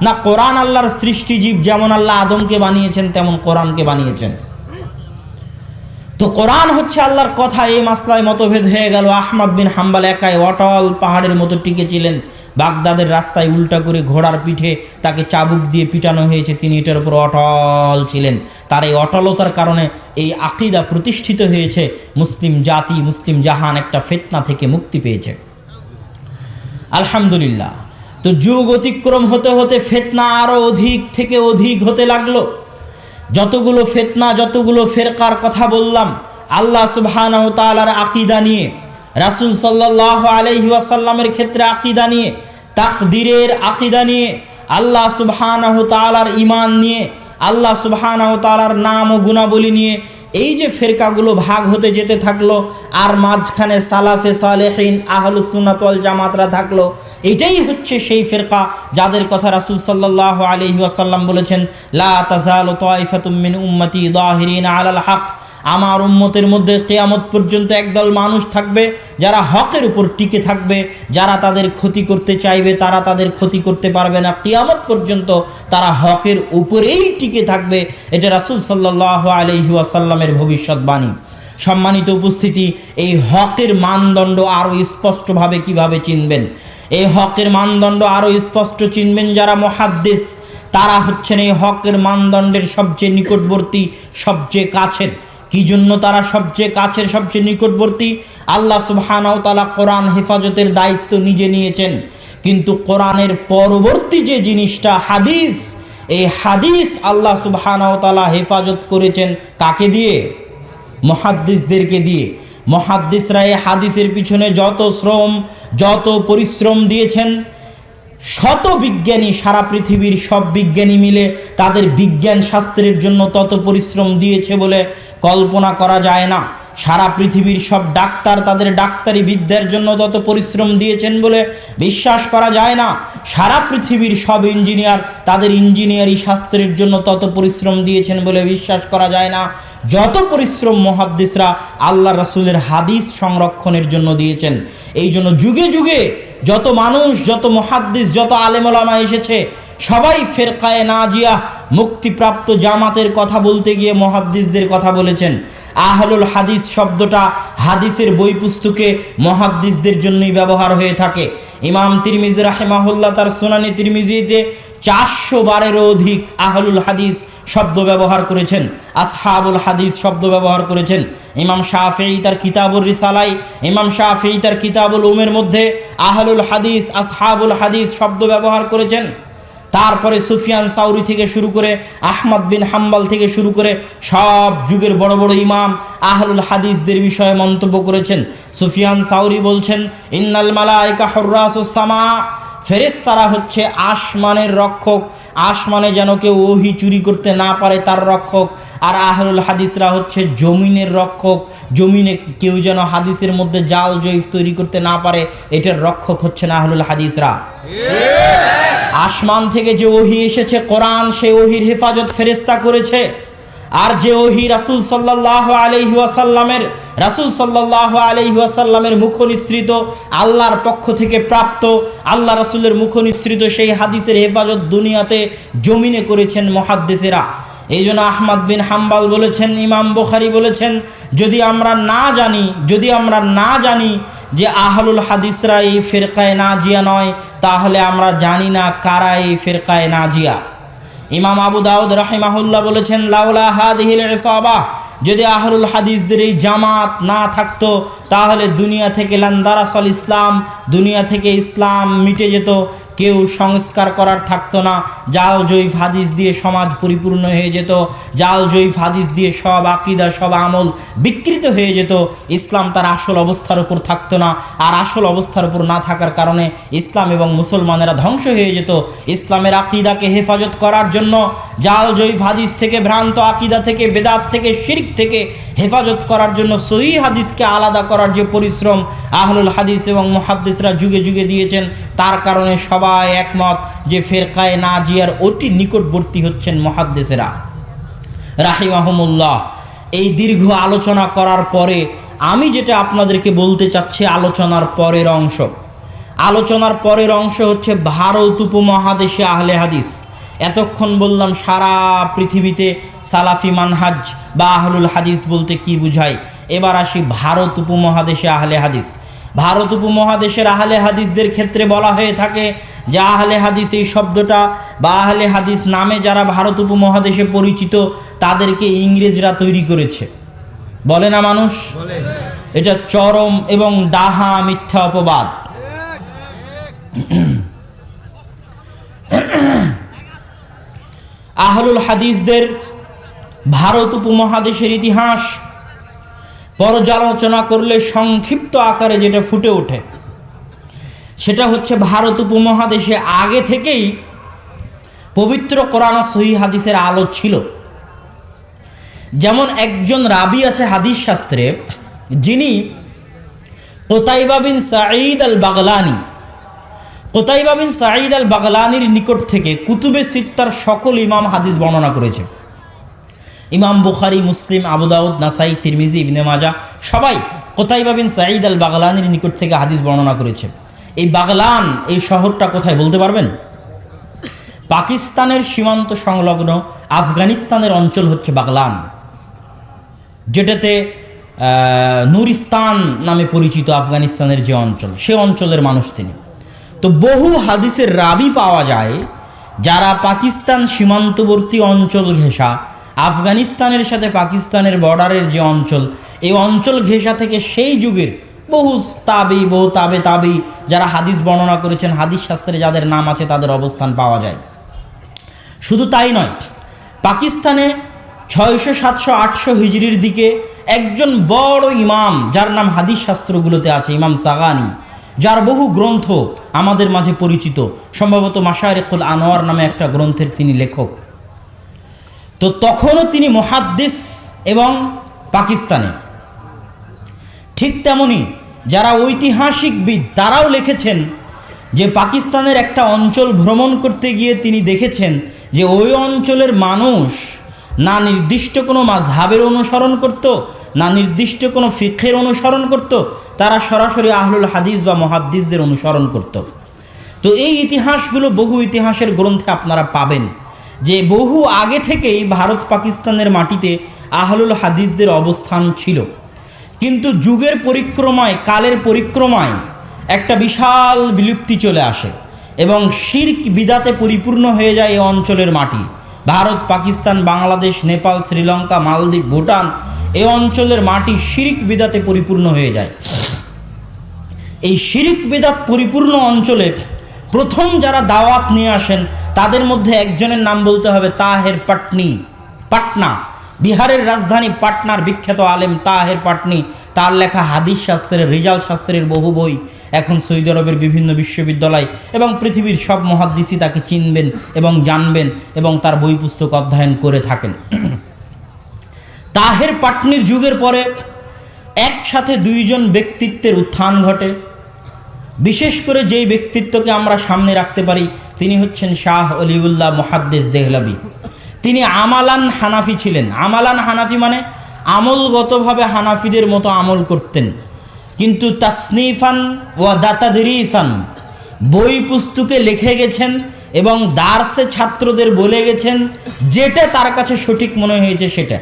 না কোরআন আল্লাহর সৃষ্টিজীব, যেমন আল্লাহ আদমকে বানিয়েছেন তেমন কোরআনকে বানিয়েছেন? তো কোরআন হচ্ছে আল্লাহর কথা। এই মাসলায় মতভেদ হয়ে গেল। আহমদ বিন হাম্বল একাই অটল পাহাড়ের মতো টিকেছিলেন। বাগদাদের রাস্তায় উল্টা করে ঘোড়ার পিঠে তাকে চাবুক দিয়ে পিটানো হয়েছে, তিনি এটার উপর অটল ছিলেন। তার এই অটলতার কারণে এই আকীদা প্রতিষ্ঠিত হয়েছে, মুসলিম জাতি, মুসলিম জাহান একটা ফিতনা থেকে মুক্তি পেয়েছে, আলহামদুলিল্লাহ। তো যুগ অতিক্রম হতে হতে ফিতনা আরও অধিক থেকে অধিক হতে লাগলো। যতগুলো ফিতনা, যতগুলো ফিরকার কথা বললাম, আল্লাহ সুবহানাহু ওয়া তাআলার আকীদা নিয়ে, রাসূল সাল্লাল্লাহু আলাইহি ওয়াসাল্লামের ক্ষেত্রে আকীদা নিয়ে, তাকদীরের আকীদা নিয়ে, আল্লাহ সুবহানাহু ওয়া তাআলার ঈমান নিয়ে, আল্লাহ সুবহানাহু ওয়া তাআলার নাম ও গুণাবলী নিয়ে, এই যে ফিরকাগুলো ভাগ হতে যেতে থাকলো, আর মাঝখানে সালাফে সালেহিন আহলুস সুন্নাত ওয়াল জামাতরা থাকলো। এটাই হচ্ছে সেই ফিরকা যাদের কথা রাসূল সাল্লাল্লাহু আলাইহি ওয়াসাল্লাম বলেছেন, লা তাযালু তায়ফাতুম মিন উম্মতি যাহিরিনা আলাল হক। আমার উম্মতের মধ্যে কিয়ামত পর্যন্ত একদল মানুষ থাকবে যারা হকের উপর টিকে থাকবে। যারা তাদের ক্ষতি করতে চাইবে তারা তাদের ক্ষতি করতে পারবে না, কিয়ামত পর্যন্ত তারা হকের উপরেই টিকে থাকবে। এটা রাসূল সাল্লাল্লাহু আলাইহি ওয়াসাল্লামের ভবিষ্যৎবাণী। সম্মানিত উপস্থিতি, এই হকের মানদণ্ড আরও স্পষ্টভাবে কিভাবে চিনবেন? এই হকের মানদণ্ড আরও স্পষ্ট চিনবেন যারা মুহাদ্দিস। তারা হচ্ছেন এই হকের মানদণ্ডের সবচেয়ে নিকটবর্তী, সবচেয়ে কাছের। কি জন্য তারা সবচেয়ে কাছের, সবচেয়ে নিকটবর্তী? আল্লাহ সুবহানাহু ওয়া তাআলা কোরআন হেফাজতের দায়িত্ব নিজে নিয়েছেন, কিন্তু কোরআনের পরবর্তী যে জিনিসটা হাদিস, এই হাদিস আল্লাহ সুবহানাহু ওয়া তাআলা হেফাজত করেছেন কাকে দিয়ে? মুহাদ্দিসদেরকে দিয়ে। মুহাদ্দিসরা এই হাদিসের পিছনে যত শ্রম, যত পরিশ্রম দিয়েছেন, শত বিজ্ঞানী, সারা পৃথিবীর সব বিজ্ঞানী মিলে তাদের বিজ্ঞান শাস্ত্রের জন্য তত পরিশ্রম দিয়েছে বলে কল্পনা করা যায় না। সারা পৃথিবীর সব ডাক্তার তাদের ডাক্তারি বিদ্যার জন্য তত পরিশ্রম দিয়েছেন বলে বিশ্বাস করা যায় না। সারা পৃথিবীর সব ইঞ্জিনিয়ার তাদের ইঞ্জিনিয়ারি শাস্ত্রের জন্য তত পরিশ্রম দিয়েছেন বলে বিশ্বাস করা যায় না, যত পরিশ্রম মুহাদ্দিসরা আল্লাহ রাসূলের হাদিস সংরক্ষণের জন্য দিয়েছেন। এই জন্য যুগে যুগে যত মানুষ, যত মুহাদ্দিস, যত আলেম ওলামা এসেছে, সবাই ফেরকায়ে নাজিয়া মুক্তিপ্রাপ্ত জামাতের কথা বলতে গিয়ে মুহাদ্দিসদের কথা বলেছেন। আহলুল হাদিস শব্দটা হাদিসের বই পুস্তকে মুহাদ্দিসদের জন্যই ব্যবহার হয়ে থাকে। ইমাম তিরমিজি রাহিমাহুল্লাহ তার সুনানি তিরমিজিতে 400 বারেরও অধিক আহলুল হাদিস শব্দ ব্যবহার করেছেন, আসহাবুল হাদিস শব্দ ব্যবহার করেছেন। ইমাম শাফিঈ তার কিতাবুর রিসালায়, ইমাম শাফিঈ তার কিতাবুল উমের মধ্যে আহলুল হাদিস, আসহাবুল হাদিস শব্দ ব্যবহার করেছেন। তারপরে সুফিয়ান সাউরি থেকে শুরু করে আহমদ বিন হাম্বল থেকে শুরু করে সব যুগের বড় বড় ইমাম আহলুল হাদিসদের বিষয়ে মন্তব্য করেছেন। সুফিয়ান সাউরি বলছেন, ইন্নাল মালায়েকা হুররাসুস সামা, ফেরেশতারা হচ্ছে আসমানের রক্ষক, আসমানে যেন কেউ ওহী চুরি করতে না পারে তার রক্ষক। আর আহলুল হাদিসরা হচ্ছে জমিনের রক্ষক, জমিনে কেউ যেন হাদিসের মধ্যে জাল জয়ীফ তৈরি করতে না পারে, এটার রক্ষক হচ্ছেন আহলুল হাদিসরা। আসমান থেকে যে ওহী এসেছে কোরআন, সেই ওহীর হেফাজত ফেরেশতা করেছে। আর যে ওহী রাসূল সাল্লাল্লাহু আলাইহি ওয়াসাল্লামের মুখনিসৃত, আল্লাহর পক্ষ থেকে প্রাপ্ত, আল্লাহ রাসূলের মুখনিসৃত সেই হাদিসের হেফাজত দুনিয়াতে জমিনে করেছেন মুহাদ্দিসেরা। এই জন্য আহমদ বিন হাম্বল বলেছেন, ইমাম বুখারী বলেছেন, যদি আমরা না জানি যে আহলুল হাদিসরা এই ফিরকায়ে নাজিয়া নয়, তাহলে আমরা জানি না কারা এই ফিরকায়ে নাজিয়া। ইমাম আবু দাউদ রাহিমাহুল্লাহ বলেছেন, লাউলা হাদিহিল ইসাবা, যদি আহলুল হাদিসদের এই জামাত না থাকতো তাহলে দুনিয়া থেকে লান্দারাসাল ইসলাম, দুনিয়া থেকে ইসলাম মিটে যেত, কেউ সংস্কার করার থাকতো না, জাল জয়ীফ হাদিস দিয়ে সমাজ পরিপূর্ণ হয়ে যেত, জাল জয়ীফ হাদিস দিয়ে সব আকীদা সব আমল বিকৃত হয়ে যেত, ইসলাম তার আসল অবস্থার উপর থাকতো না। আর আসল অবস্থার উপর না থাকার কারণে ইসলাম এবং মুসলমানেরা ধ্বংস হয়ে যেত। ইসলামের আকীদাকে হেফাজত করার জন্য, জাল জয়ীফ হাদিস থেকে, ভ্রান্ত আকীদা থেকে, বেদাত থেকে, শিরক থেকে হেফাজত করার জন্য সহিহ হাদিসকে আলাদা করার যে পরিশ্রম আহলুল হাদিস এবং মুহাদ্দিসরা যুগে যুগে দিয়েছেন, তার কারণে সবাই একমত যে ফিরকায়ে নাজিয়ার অতি নিকটবর্তী হচ্ছেন মুহাদ্দিসেরা রাহিমাহুমুল্লাহ। এই দীর্ঘ আলোচনা করার পরে আমি যেটা আপনাদেরকে বলতে চাচ্ছি, আলোচনার পরের অংশ হচ্ছে ভারত উপমহাদেশে আহলে হাদিস। এতক্ষণ বললাম সারা পৃথিবীতে সালাফি মানহাজ বা আহলুল হাদিস বলতে কি বুঝায়। এবার আসি ভারত উপমহাদেশে আহলে হাদিস। ভারত উপমহাদেশের আহলে হাদিসদের ক্ষেত্রে বলা হয়ে থাকে যে আহলে হাদিস এই শব্দটা বা আহলে হাদিস নামে যারা ভারত উপমহাদেশে পরিচিত, তাদেরকে ইংরেজরা তৈরি করেছে। বলে না মানুষ? এটা চরম এবং ডাহা মিথ্যা অপবাদ। আহলুল হাদিসদের ভারত উপমহাদেশের ইতিহাস পর্যালোচনা করলে সংক্ষিপ্ত আকারে যেটা ফুটে ওঠে সেটা হচ্ছে ভারত উপমহাদেশে আগে থেকেই পবিত্র কোরআন ও সহিহ হাদিসের আলো ছিল। যেমন একজন রাবি আছে হাদিস শাস্ত্রে, যিনি কুতাইবা বিন সাঈদ আল বাগলানি, কুতাইবা বিন সাঈদ আল বাগলানির নিকট থেকে কুতুবে সিত্তার সকল ইমাম হাদিস বর্ণনা করেছে। ইমাম বুখারী, মুসলিম, আবু দাউদ, নাসাই, তিরমিজি, ইবনে মাজাহ সবাই কুতাইবা বিন সাঈদ আল বাগলানির নিকট থেকে হাদিস বর্ণনা করেছে। এই বাগলান, এই শহরটা কোথায় বলতে পারবেন? পাকিস্তানের সীমান্ত সংলগ্ন আফগানিস্তানের অঞ্চল হচ্ছে বাগলান, যেটাতে নুরিস্তান নামে পরিচিত আফগানিস্তানের যে অঞ্চল, সে অঞ্চলের মানুষ তিনি। তো বহু হাদিসের রাবি পাওয়া যায় যারা পাকিস্তান সীমান্তবর্তী অঞ্চল ঘেঁষা, আফগানিস্তানের সাথে পাকিস্তানের বর্ডারের যে অঞ্চল, এই অঞ্চল ঘেঁষা থেকে সেই যুগের বহু তাবে যারা হাদিস বর্ণনা করেছেন, হাদিস শাস্ত্রে যাদের নাম আছে, তাদের অবস্থান পাওয়া যায়। শুধু তাই নয়, পাকিস্তানে 600, 700, 800 হিজরির দিকে একজন বড় ইমাম, যার নাম হাদিস শাস্ত্রগুলোতে আছে, ইমাম সাগানি, যার বহু গ্রন্থ আমাদের মাঝে পরিচিত, সম্ভবত মাশারিকুল আনোয়ার নামে একটা গ্রন্থের তিনি লেখক। তো তখনও তিনি মুহাদ্দিস এবং পাকিস্তানে। ঠিক তেমনি যারা ঐতিহাসিকবিদ তারাও লিখেছেন যে পাকিস্তানের একটা অঞ্চল ভ্রমণ করতে গিয়ে তিনি দেখেছেন যে ওই অঞ্চলের মানুষ না নির্দিষ্ট কোনো মাযহাবের অনুসরণ করত, না নির্দিষ্ট কোনো ফিকহের অনুসরণ করত, তারা সরাসরি আহলুল হাদিস বা মুহাদ্দিসদের অনুসরণ করত। তো এই ইতিহাসগুলো বহু ইতিহাসের গ্রন্থে আপনারা পাবেন যে বহু আগে থেকেই ভারত পাকিস্তানের মাটিতে আহলুল হাদিসদের অবস্থান ছিল, কিন্তু যুগের পরিক্রমায়, কালের পরিক্রমায় একটা বিশাল বিলুপ্তি চলে আসে এবং শিরক বিদাতে পরিপূর্ণ হয়ে যায় এই অঞ্চলের মাটি। ভারত, পাকিস্তান, বাংলাদেশ, নেপাল, শ্রীলঙ্কা, মালদ্বীপ, ভুটান, এই অঞ্চলের মাটি শিরক বিদাতে পরিপূর্ণ হয়ে যায়। এই শিরক বিদাত পরিপূর্ণ অঞ্চলে প্রথম যারা দাওয়াত নিয়ে আসেন তাদের মধ্যে একজনের নাম বলতে হবে তাহের পাটনা। বিহারের রাজধানী পাটনার বিখ্যাত আলেম তাহের পাটনি, তার লেখা হাদিস শাস্ত্রের, রিজাল শাস্ত্রের বহু বই এখন সৌদি আরবের বিভিন্ন বিশ্ববিদ্যালয় এবং পৃথিবীর সব মুহাদ্দিসই তাকে চিনবেন এবং জানবেন এবং তার বই পুস্তক অধ্যয়ন করে থাকেন। তাহের পাটনির যুগের পরে একসাথে দুইজন ব্যক্তিত্বের উত্থান ঘটে। বিশেষ করে যেই ব্যক্তিত্বকে আমরা সামনে রাখতে পারি তিনি হচ্ছেন শাহ অলিউল্লাহ মুহাদ্দিস দেহলভী। তিনি আমালান হানাফি ছিলেন। আমালান হানাফি মানে আমলগতভাবে হানাফিদের মতো আমল করতেন, কিন্তু তাসনিফান ওয়া দাতাদরিসান, বই পুস্তকে লিখে গেছেন এবং দার্সে ছাত্রদের বলে গেছেন যেটা তার কাছে সঠিক মনে হয়েছে সেটা।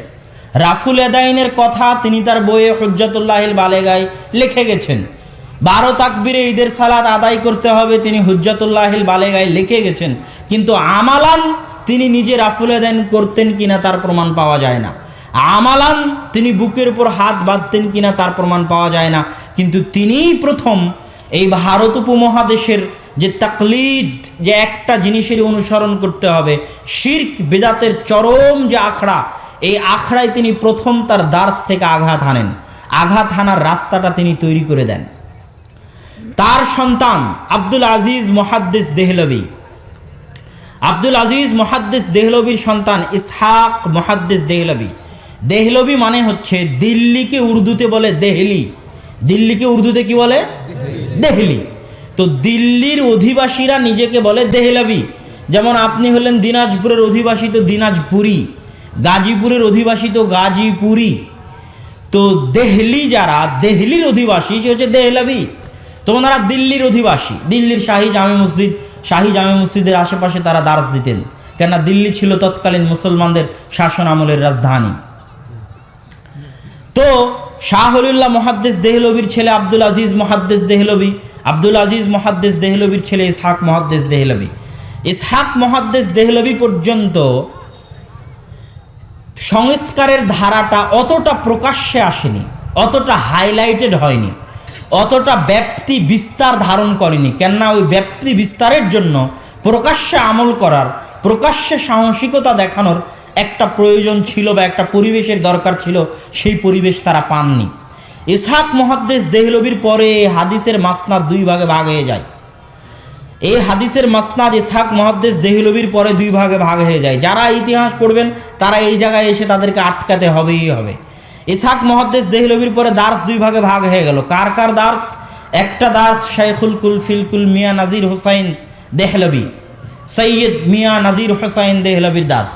রাফুল এদাইনের কথা তিনি তার বইয়ে হুজ্জাতুল্লাহিল বালেগায় লিখে গেছেন। 12 তাকবীরে ঈদের সালাত আদায় করতে হবে তিনি হুজ্জাতুল্লাহিল বালেগায় লিখে গেছেন, কিন্তু আমালান তিনি নিজে রাফুল এদাইন করতেন কিনা তার প্রমাণ পাওয়া যায় না। আমালান তিনি বুকের উপর হাত বাঁধতেন কিনা তার প্রমাণ পাওয়া যায় না। কিন্তু তিনিই প্রথম এই ভারত উপমহাদেশের যে তাকলিদ, যে একটা জিনিসেরই অনুসরণ করতে হবে, শিরক বিদাতের চরম যে আখড়া, এই আখড়ায় তিনি প্রথম তার দার্স থেকে আঘাত হানেন। আঘাত হানার রাস্তাটা তিনি তৈরি করে দেন। তার সন্তান আব্দুল আজিজ মুহাদ্দিস দেহলভী, আব্দুল আজিজ মুহাদ্দিস দেহলভীর সন্তান ইসহাক মুহাদ্দিস দেহলভী। দেহলভী মানে হচ্ছে দিল্লিকে উর্দুতে বলে দেহলি। দিল্লিকে উর্দুতে কি বলে? দেহলি। তো দিল্লির অধিবাসীরা নিজেকে বলে দেহলভী। যেমন আপনি হলেন দিনাজপুরের অধিবাসী তো দিনাজপুরি, গাজীপুরের অধিবাসী তো গাজীপুরি। তো দেহলি যারা দেহলির অধিবাসী সে হচ্ছে দেহলভী। তো ওনারা দিল্লির অধিবাসী। দিল্লির শাহী জামে মসজিদের আশেপাশে তারা দার্স দিতেন, কেননা দিল্লি ছিল তৎকালীন মুসলমানদের শাসন আমলের রাজধানী। তো শাহ অলিউল্লাহ মুহাদ্দিস দেহলভীর ছেলে আব্দুল আজিজ মুহাদ্দিস দেহলভী, আব্দুল আজিজ মুহাদ্দিস দেহলভীর ছেলে ইসহাক মুহাদ্দিস দেহলভী। ইসহাক মুহাদ্দিস দেহলভী পর্যন্ত সংস্কারের ধারাটা অতটা প্রকাশ্যে আসেনি, অতটা হাইলাইটেড হয়নি, অতটা ব্যাপ্তি বিস্তার ধারণ করেনি। কেননা ওই ব্যাপ্তি বিস্তারের জন্য প্রকাশ্যে আমল করার, প্রকাশ্যে সাহসিকতা দেখানোর একটা প্রয়োজন ছিল বা একটা পরিবেশের দরকার ছিল, সেই পরিবেশ তারা পাননি। ইসহাক মুহাদ্দিস দেহলভীর পরে হাদিসের মাসনাদ 2 ভাগে ভাগ হয়ে যায়। এই হাদিসের মাসনাদ ইসহাক মুহাদ্দিস দেহলভীর পরে 2 ভাগে ভাগ হয়ে যায়। যারা ইতিহাস পড়বেন তারা এই জায়গায় এসে তাদেরকে আটকাতে হবেই হবে। ইসহাক মুহাদ্দিস দেহলভীর পরে দার্স 2 ভাগে ভাগ হয়ে গেল। কার কার দার্স? একটা দার্স শাইখুল কুল মিয়া নাজির হুসাইন দেহলভী, সৈয়দ মিয়া নাজির হুসাইন দেহলভীর দার্স।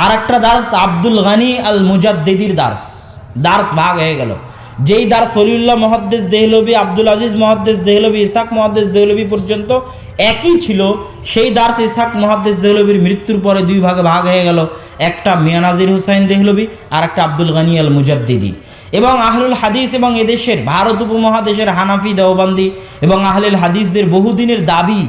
আর একটা দার্স আব্দুল গনি আল মুজাদ্দিদির দার্স ভাগ হয়ে গেল। যেই দার্স অলিউল্লাহ মুহাদ্দিস দেহলভী, আব্দুল আজিজ মুহাদ্দিস দেহলভী, ইসহাক মুহাদ্দিস দেহলভী পর্যন্ত একই ছিল, সেই দার্স ইসহাক মুহাদ্দিস দেহলভীর মৃত্যুর পরে 2 ভাগে ভাগ হয়ে গেল। একটা মিয়া নাজির হুসাইন দেহলভী আর একটা আব্দুল গনি আল মুজাদ্দিদি। এবং আহলুল হাদিস এবং এদেশের ভারত উপমহাদেশের হানাফি, দেওবন্দি এবং আহলুল হাদিসদের বহুদিনের দাবি,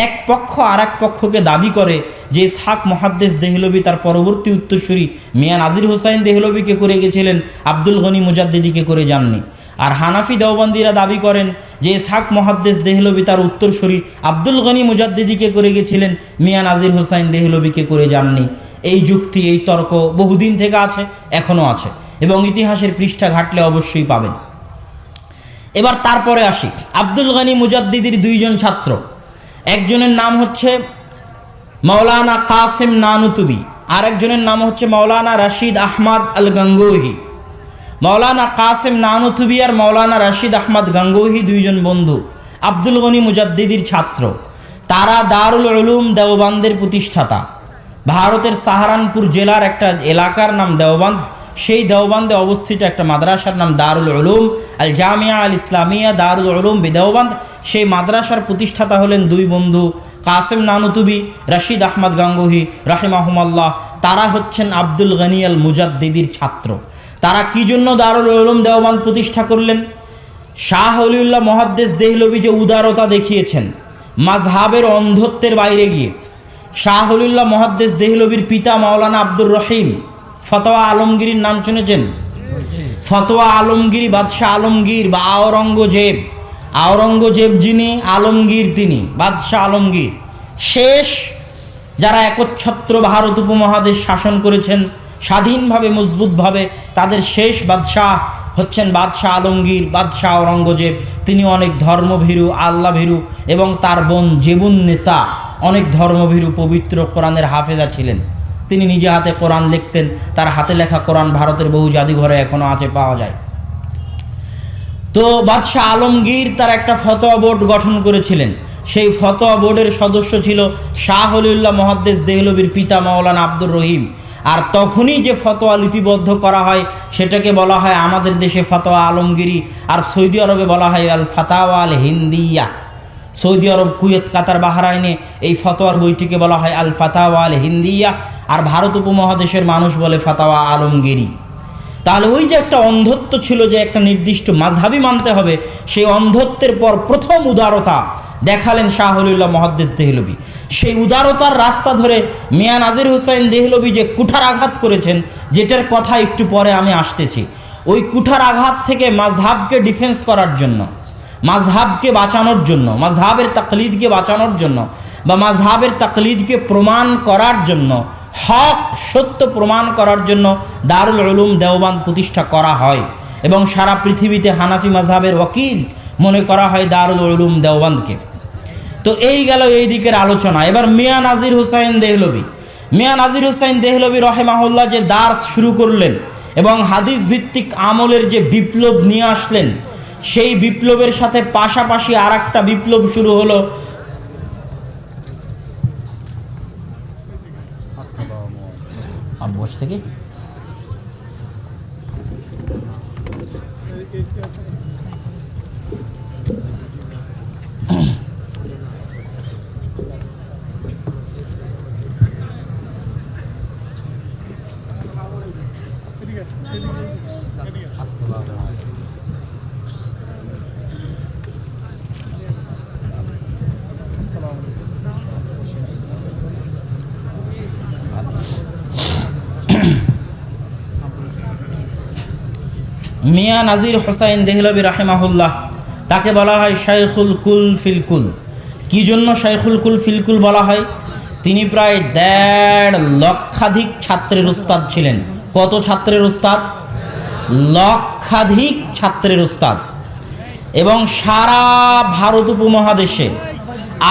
এক পক্ষ আর এক পক্ষকে দাবি করে যে ইসহাক মুহাদ্দিস দেহলভী তার পরবর্তী উত্তরসূরি মিয়া নাজির হুসাইন দেহলভীকে করে গেছিলেন, আব্দুল গনি মুজাদ্দিদিকে করে যাননি। আর হানাফি দেওবন্দিরা দাবি করেন যে ইসহাক মুহাদ্দিস দেহলভী তার উত্তরসূরি আব্দুল গনি মুজাদ্দিদিকে করে গেছিলেন, মিয়া নাজির হুসাইন দেহলভীকে করে যাননি। এই যুক্তি, এই তর্ক বহুদিন থেকে আছে, এখনও আছে এবং ইতিহাসের পৃষ্ঠা ঘাটলে অবশ্যই পাবেন। এবার তারপরে আসি আব্দুল গনি মুজাদ্দিদির 2 জন ছাত্র। একজনের নাম হচ্ছে মাওলানা কাসেম নানুতুবি, আর একজনের নাম হচ্ছে মাওলানা রশিদ আহমদ আল গঙ্গোহি। মাওলানা কাসেম নানুতুবি আর মাওলানা রশিদ আহমদ গঙ্গোহি 2 জন বন্ধু, আব্দুল গনি মুজাদ্দিদির ছাত্র। তারা দারুল উলুম দেওবন্দের প্রতিষ্ঠাতা। ভারতের সাহারানপুর জেলার একটা এলাকার নাম দেওবন্দ, সেই দেওবন্দে অবস্থিত একটা মাদ্রাসার নাম দারুল উলুম আল জামিয়া আল ইসলামিয়া দারুল উলুম বিদেওবন্দ। সেই মাদ্রাসার প্রতিষ্ঠাতা হলেন দুই বন্ধু কাসেম নানুতুবি, রশিদ আহমদ গাঙ্গুহি রাহিমাহুমাল্লাহ। তারা হচ্ছেন আব্দুল গনি আল মুজাদ্দিদির ছাত্র। তারা কি জন্য দারুল উলুম দেওবন্দ প্রতিষ্ঠা করলেন? শাহ ওলিউল্লাহ মুহাদ্দিস দেহলভী যে উদারতা দেখিয়েছেন মাযহাবের অন্ধত্বের বাইরে গিয়ে, শাহ ওলিউল্লাহ মুহাদ্দিস দেহলভীর পিতা মাওলানা আব্দুর রহিম ফতোয়া আলমগীরির নাম শুনেছেন? ফতোয়া আলমগীরি বাদশাহ আলমগীর বা আওরঙ্গজেব, আওরঙ্গজেব যিনি, আলমগীর তিনি, বাদশাহ আলমগীর শেষ যারা একচ্ছত্র ভারত উপমহাদেশ শাসন করেছেন স্বাধীনভাবে মজবুতভাবে, তাদের শেষ বাদশাহ হচ্ছেন বাদশাহ আলমগীর, বাদশাহ আওরঙ্গজেব। তিনি অনেক ধর্মভীরু, আল্লাভীরু এবং তার বোন জেবুন্নেসা অনেক ধর্মভীরু, পবিত্র কোরআনের হাফেজা ছিলেন। তিনি নিজে হাতে কোরআন লিখতেন। তার হাতে লেখা কোরআন ভারতের বহু জাদুঘরে এখনও আছে, পাওয়া যায়। তো বাদশাহ আলমগীর তার একটা ফতোয়া বোর্ড গঠন করেছিলেন। সেই ফতোয়া বোর্ডের সদস্য ছিল শাহ ওলিউল্লাহ মুহাদ্দিস দেহলভীর পিতা মাওলানা আব্দুর রহিম। আর তখনই যে ফতোয়া লিপিবদ্ধ করা হয় সেটাকে বলা হয় আমাদের দেশে ফতোয়া আলমগীরি, আর সৌদি আরবে বলা হয় আল ফাতাওয়া আল হিন্দিয়া। সৌদি আরব, কুয়েত, কাতার, বাহরাইনে এই ফতোয়ার বইটিকে বলা হয় আল ফাতাওয়া আল হিন্দিয়া, আর ভারত উপমহাদেশের মানুষ বলে ফাতাওয়া আলমগীরি। তাহলে ওই যে একটা অন্ধত্ব ছিল যে একটা নির্দিষ্ট মাযহাবই মানতে হবে, সেই অন্ধত্বের পর প্রথম উদারতা দেখালেন শাহ ওলিউল্লাহ মুহাদ্দিস দেহলভী। সেই উদারতার রাস্তা ধরে মিয়া নাজির হুসাইন দেহলভী যে কুঠার আঘাত করেছেন, যেটার কথা একটু পরে আমি আসতেছি, ওই কুঠার আঘাত থেকে মাযহাবকে ডিফেন্স করার জন্য, মাযহাবকে বাঁচানোর জন্য, মাযহাবের তাকলিদকে বাঁচানোর জন্য বা মাযহাবের তাকলিদকে প্রমাণ করার জন্য, হক সত্য প্রমাণ করার জন্য দারুল উলুম দেওবন্দ প্রতিষ্ঠা করা হয় এবং সারা পৃথিবীতে হানাফি মাযহাবের ওয়াকিল মনে করা হয় দারুল উলুম দেওবন্দকে। তো এই গেল এই দিকের আলোচনা। এবার মিয়া নাজির হুসাইন দেহলভী, মিয়া নাজির হুসাইন দেহলভী রহিমাহুল্লাহ যে দার্স শুরু করলেন এবং হাদিস ভিত্তিক আমলের যে বিপ্লব নিয়ে আসলেন, সেই বিপ্লবের সাথে পাশাপাশি আর একটা বিপ্লব শুরু হলো। বসে থেকে মিয়া নাজির হুসাইন দেহলভী রাহিমাহুল্লাহ, তাকে বলা হয় শাইখুল কুল ফিল কুল। কী জন্য শাইখুল কুল ফিল কুল বলা হয়? তিনি প্রায় 1.5 লক্ষাধিক ছাত্রের উস্তাদ ছিলেন। কত ছাত্রের উস্তাদ? লক্ষাধিক ছাত্রের উস্তাদ। এবং সারা ভারত উপমহাদেশে